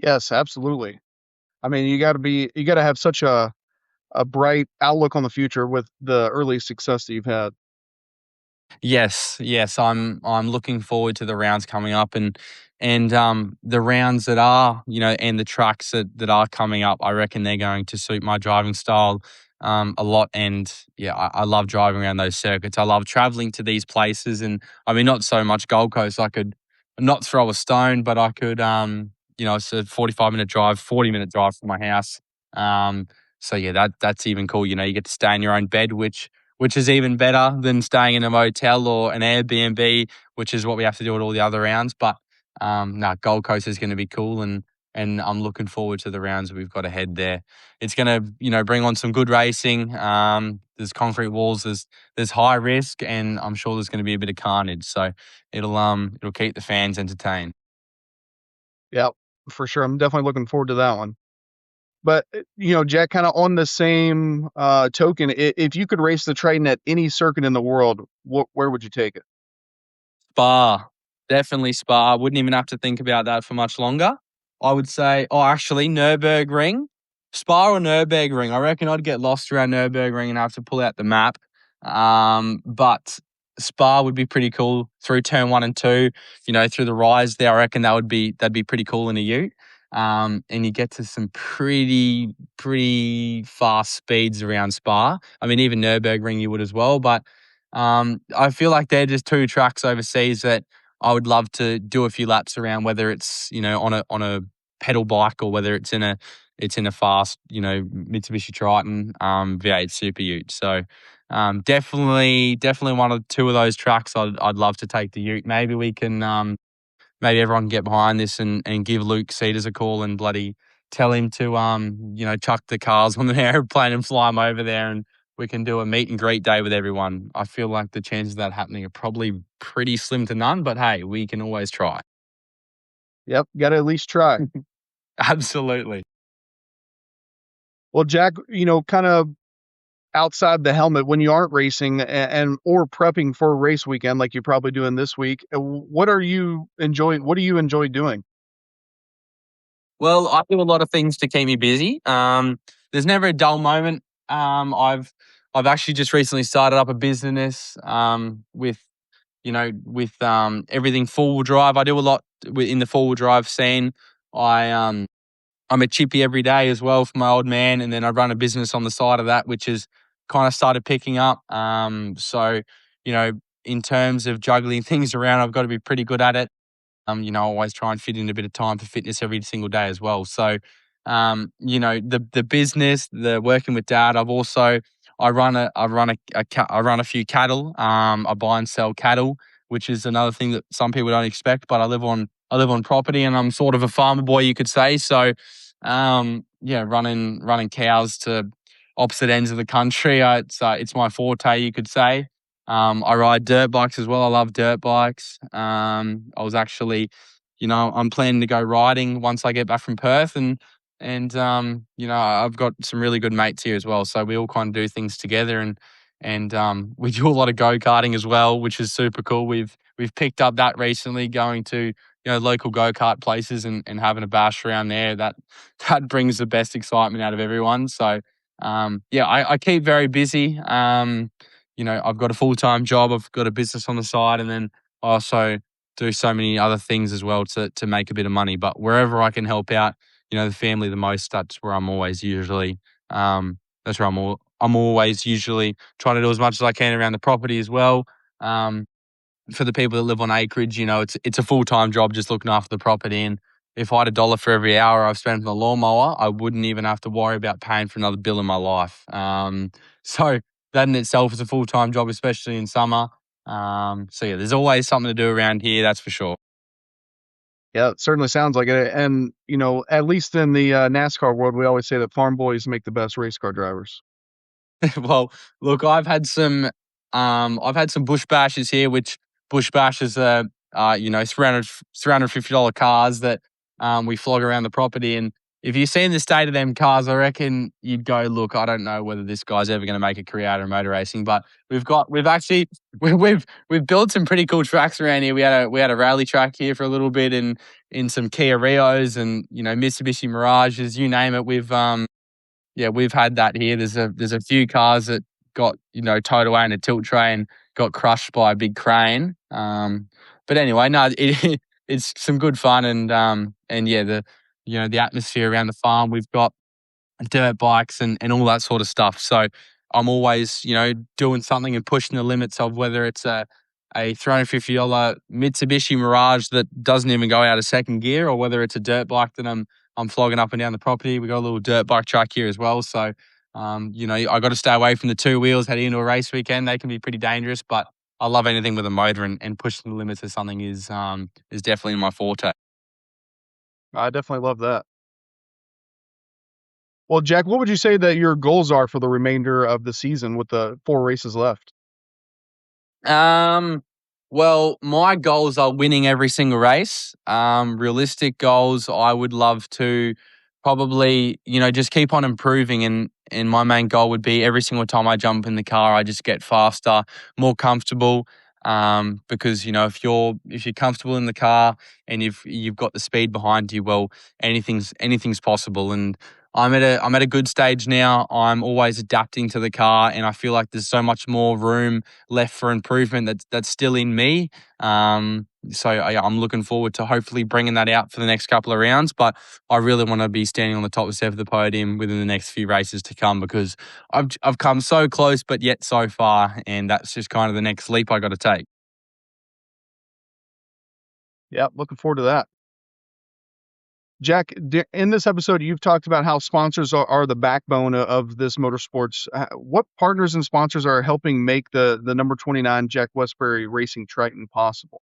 Yes, absolutely. I mean, you got to have such a bright outlook on the future with the early success that you've had. Yes, I'm looking forward to the rounds coming up and the rounds that are, and the tracks that are coming up. I reckon they're going to suit my driving style a lot. And yeah, I love driving around those circuits. I love traveling to these places, and I mean, not so much Gold Coast. I could not throw a stone, but I could, it's a 45-minute drive, 40-minute drive from my house. So yeah, that's even cool. You get to stay in your own bed, which is even better than staying in a motel or an Airbnb, which is what we have to do at all the other rounds. But Gold Coast is going to be cool, and I'm looking forward to the rounds that we've got ahead there. It's going to bring on some good racing. There's concrete walls, there's high risk, and I'm sure there's going to be a bit of carnage. So it'll keep the fans entertained. Yeah, for sure. I'm definitely looking forward to that one. But, Jack, kind of on the same token, if you could race the Triton at any circuit in the world, where would you take it? Spa. Definitely Spa. Wouldn't even have to think about that for much longer. I would say, actually, Nürburgring. Spa or Nürburgring. I reckon I'd get lost around Nürburgring and have to pull out the map. But Spa would be pretty cool through turn 1 and 2, through the rise there. I reckon that'd be pretty cool in a ute. And you get to some pretty fast speeds around Spa. I mean, even Nürburgring you would as well. But I feel like they're just two tracks overseas that I would love to do a few laps around, whether it's on a pedal bike or whether it's in a fast Mitsubishi Triton V8 SuperUte. So definitely one or two of those tracks I'd love to take the ute. Maybe we can maybe everyone can get behind this and give Luke Cedars a call and bloody tell him to chuck the cars on the airplane and fly them over there, and we can do a meet and greet day with everyone. I feel like the chances of that happening are probably pretty slim to none, but hey, we can always try. Yep, got to at least try. Absolutely. Well, Jack, kind of outside the helmet, when you aren't racing or prepping for a race weekend like you're probably doing this week, what do you enjoy doing? Well, I do a lot of things to keep me busy. There's never a dull moment. I've actually just recently started up a business with everything 4-wheel drive. I do a lot in the 4-wheel drive scene. I'm a chippy every day as well for my old man, and then I run a business on the side of that, which has kind of started picking up. So in terms of juggling things around, I've got to be pretty good at it. I always try and fit in a bit of time for fitness every single day as well. So, the business, the working with Dad, I run a few cattle. I buy and sell cattle, which is another thing that some people don't expect. But I live on property, and I'm sort of a farmer boy, you could say. So, running cows to opposite ends of the country. It's my forte, you could say. I ride dirt bikes as well. I love dirt bikes. I was actually, I'm planning to go riding once I get back from Perth, and I've got some really good mates here as well. So we all kind of do things together, and we do a lot of go-karting as well, which is super cool. We've picked up that recently, going to local go-kart places and having a bash around there. That brings the best excitement out of everyone. So I keep very busy. I've got a full-time job, I've got a business on the side, and then I also do so many other things as well to make a bit of money. But wherever I can help out, the family the most, that's where I'm always usually, I'm always usually trying to do as much as I can around the property as well. For the people that live on acreage, it's a full-time job just looking after the property. And if I had $1 for every hour I've spent on the lawnmower, I wouldn't even have to worry about paying for another bill in my life. So that in itself is a full-time job, especially in summer. There's always something to do around here, that's for sure. Yeah, it certainly sounds like it. And, at least in the NASCAR world, we always say that farm boys make the best race car drivers. Well, look, I've had some bush bashes here, which bush bashes are, $350 cars that we flog around the property. And if you've seen the state of them cars, I reckon you'd go, look, I don't know whether this guy's ever going to make a career out of motor racing. But we've built some pretty cool tracks around here. We had a rally track here for a little bit, and in some Kia Rios and Mitsubishi Mirages, you name it. We've had that here. There's a few cars that got towed away in a tilt tray and got crushed by a big crane. But anyway, no, it's some good fun, and the atmosphere around the farm. We've got dirt bikes and all that sort of stuff. So I'm always, doing something and pushing the limits of whether it's a $350 Mitsubishi Mirage that doesn't even go out of second gear, or whether it's a dirt bike that I'm flogging up and down the property. We got a little dirt bike track here as well. So I got to stay away from the two wheels heading into a race weekend. They can be pretty dangerous, but I love anything with a motor, and pushing the limits of something is definitely my forte. I definitely love that. Well, Jack, what would you say that your goals are for the remainder of the season with the 4 races left? Well, my goals are winning every single race. Realistic goals, I would love to probably, just keep on improving, and my main goal would be every single time I jump in the car, I just get faster, more comfortable. Because if you're comfortable in the car and you've got the speed behind you, well, anything's possible. And I'm at a good stage now. I'm always adapting to the car, and I feel like there's so much more room left for improvement that's still in me. I'm looking forward to hopefully bringing that out for the next couple of rounds. But I really want to be standing on the top step of the podium within the next few races to come, because I've come so close, but yet so far, and that's just kind of the next leap I got to take. Yeah, looking forward to that. Jack, in this episode, you've talked about how sponsors are the backbone of this motorsports. What partners and sponsors are helping make the number 29 Jack Westbury Racing Triton possible?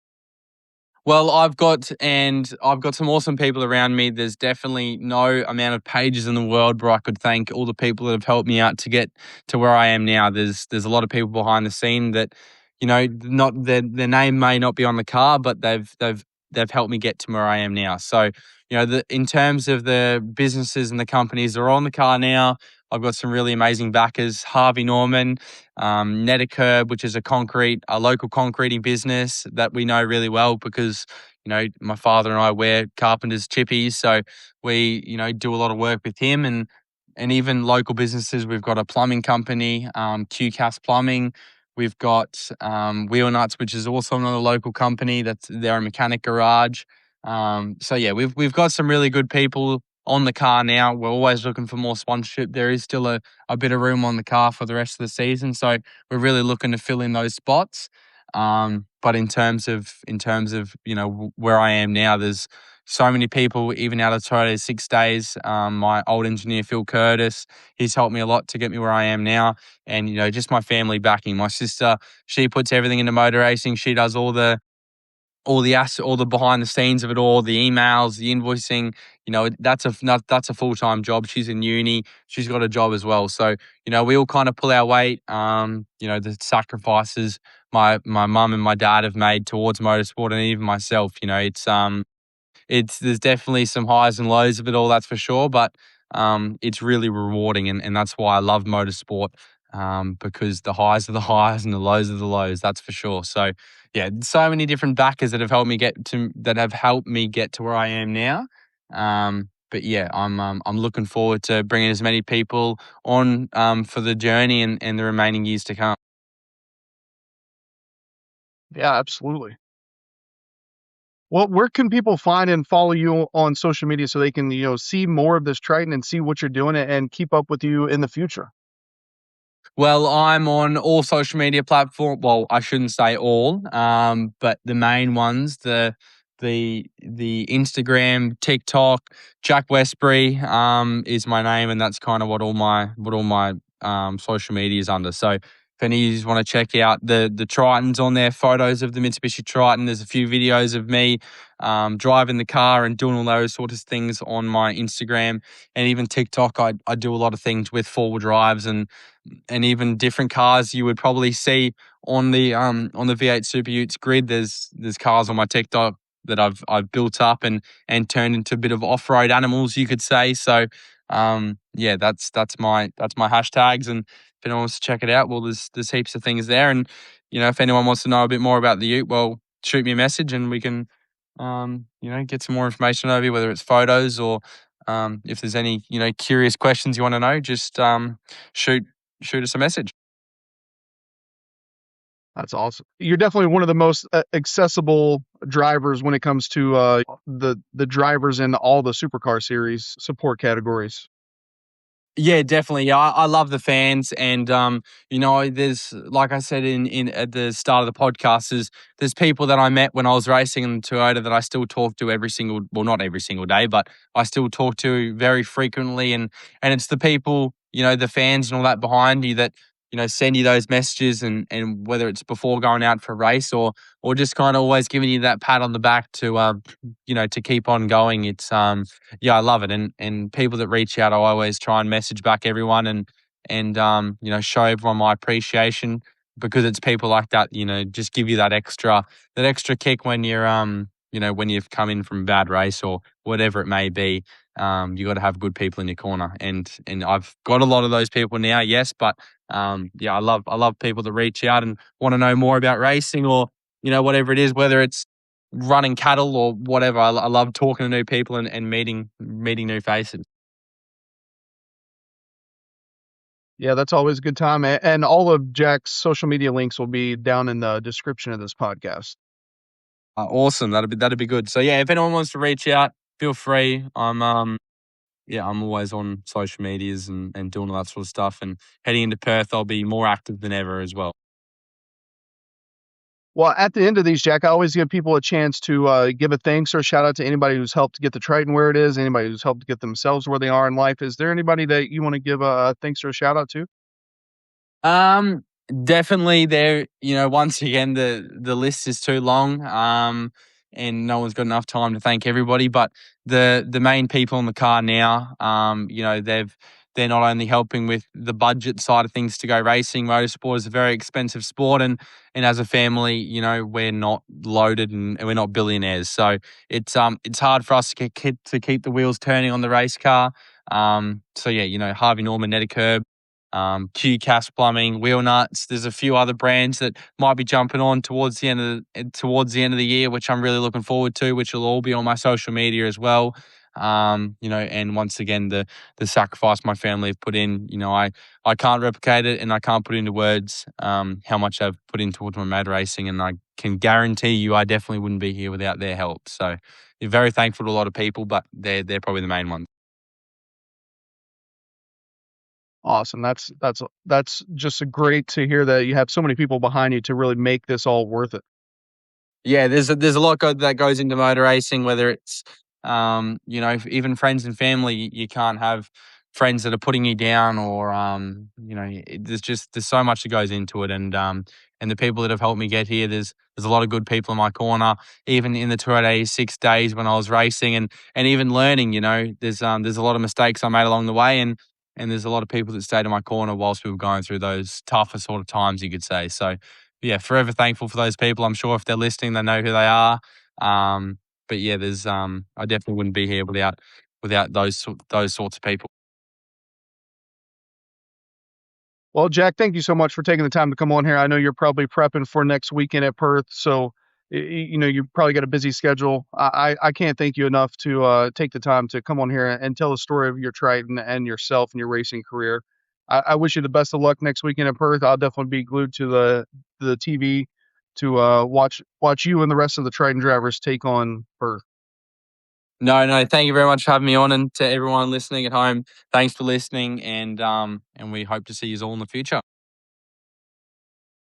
Well, I've got some awesome people around me. There's definitely no amount of pages in the world where I could thank all the people that have helped me out to get to where I am now. There's a lot of people behind the scene that, not their name may not be on the car, but they've helped me get to where I am now. So, in terms of the businesses and the companies that are on the car now, I've got some really amazing backers. Harvey Norman, Netacurb, which is a local concreting business that we know really well because, my father and I wear carpenter's chippies. So we, do a lot of work with him, and even local businesses. We've got a plumbing company, QCAS Plumbing. We've got Wheel Nuts, which is also another local company. They're a mechanic garage. So yeah, we've got some really good people on the car now. We're always looking for more sponsorship. There is still a bit of room on the car for the rest of the season, so we're really looking to fill in those spots. But in terms of where I am now, there's so many people, even out of Toyota 6 days. My old engineer Phil Curtis, he's helped me a lot to get me where I am now, and just my family backing. My sister, she puts everything into motor racing. She does all the behind the scenes of it all, the emails, the invoicing. That's a full-time job. She's in uni. She's got a job as well. So, we all kind of pull our weight. The sacrifices my mum and my dad have made towards motorsport, and even myself, there's definitely some highs and lows of it all, that's for sure. But it's really rewarding, and that's why I love motorsport. Because the highs are the highs and the lows are the lows, that's for sure. So yeah, so many different backers that have helped me get to where I am now. But yeah, I'm looking forward to bringing as many people on for the journey and the remaining years to come. Yeah, absolutely. Well, where can people find and follow you on social media so they can, see more of this Triton and see what you're doing and keep up with you in the future? Well, I'm on all social media platforms. Well, I shouldn't say all, but the main ones, the Instagram, TikTok, Jack Westbury is my name, and that's kind of what all my social media is under. So if any of you want to check out the Tritons on there, photos of the Mitsubishi Triton, there's a few videos of me driving the car and doing all those sorts of things on my Instagram, and even TikTok. I do a lot of things with 4-wheel drives and even different cars you would probably see on the V8 SuperUte's grid. There's cars on my TikTok that I've built up and turned into a bit of off-road animals, you could say. So yeah, that's my hashtags, and if anyone wants to check it out, well, there's heaps of things there. And if anyone wants to know a bit more about the Ute, well, shoot me a message and we can get some more information over you, whether it's photos or if there's any curious questions you want to know, just shoot us a message. That's awesome. You're definitely one of the most accessible drivers when it comes to the drivers in all the supercar series support categories. Yeah, definitely. Yeah, I love the fans, and there's, like I said in at the start of the podcast, there's people that I met when I was racing in Toyota that I still talk to not every single day, but I still talk to very frequently, and it's the people the fans and all that behind you that, send you those messages and whether it's before going out for a race or just kind of always giving you that pat on the back to, to keep on going. It's, I love it. And people that reach out, I always try and message back everyone and show everyone my appreciation because it's people like that, just give you that extra kick when you're, when you've come in from a bad race or whatever it may be. You got to have good people in your corner, and I've got a lot of those people now. Yes, but I love people that reach out and want to know more about racing or whatever it is, whether it's running cattle or whatever. I love talking to new people and meeting new faces. Yeah, that's always a good time. And all of Jack's social media links will be down in the description of this podcast. Awesome, that'd be good. So yeah, if anyone wants to reach out, feel free. I'm always on social medias and doing all that sort of stuff. And heading into Perth, I'll be more active than ever as well. Well, at the end of these, Jack, I always give people a chance to give a thanks or a shout out to anybody who's helped get the Triton where it is, anybody who's helped get themselves where they are in life. Is there anybody that you want to give a thanks or a shout out to? Definitely there, once again, the list is too long. And no one's got enough time to thank everybody, but the main people in the car now, they're not only helping with the budget side of things to go racing. Motorsport is a very expensive sport, and as a family, we're not loaded and we're not billionaires, so it's hard for us to keep the wheels turning on the race car. Harvey Norman, Netikerb, QCAS Plumbing, Wheel Nuts. There's a few other brands that might be jumping on towards the end of the year, which I'm really looking forward to, which will all be on my social media as well. And once again, the sacrifice my family have put in, I can't replicate it and I can't put into words how much I've put in towards my motor racing, and I can guarantee you I definitely wouldn't be here without their help. So you're very thankful to a lot of people, but they're probably the main ones. Awesome. That's just great to hear that you have so many people behind you to really make this all worth it. Yeah, there's a lot that goes into motor racing, whether it's even friends and family. You can't have friends that are putting you down, or there's so much that goes into it, and the people that have helped me get here. There's a lot of good people in my corner, even in the 286 days when I was racing and even learning. There's a lot of mistakes I made along the way, and there's a lot of people that stayed in my corner whilst we were going through those tougher sort of times, you could say. So, yeah, forever thankful for those people. I'm sure if they're listening, they know who they are. But yeah, there's I definitely wouldn't be here without those sorts of people. Well, Jack, thank you so much for taking the time to come on here. I know you're probably prepping for next weekend at Perth, so you've probably got a busy schedule. I can't thank you enough to take the time to come on here and tell the story of your Triton and yourself and your racing career. I wish you the best of luck next weekend at Perth. I'll definitely be glued to the TV to watch you and the rest of the Triton drivers take on Perth. No, thank you very much for having me on, and to everyone listening at home, thanks for listening, and we hope to see you all in the future.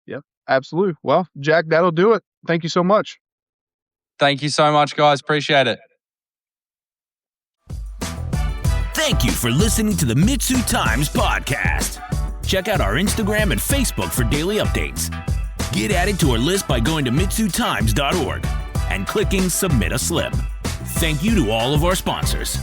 Yep, absolutely. Well, Jack, that'll do it. Thank you so much. Thank you so much, guys. Appreciate it. Thank you for listening to the MitsuTimes podcast. Check out our Instagram and Facebook for daily updates. Get added to our list by going to MitsuTimes.org and clicking Submit a Slip. Thank you to all of our sponsors.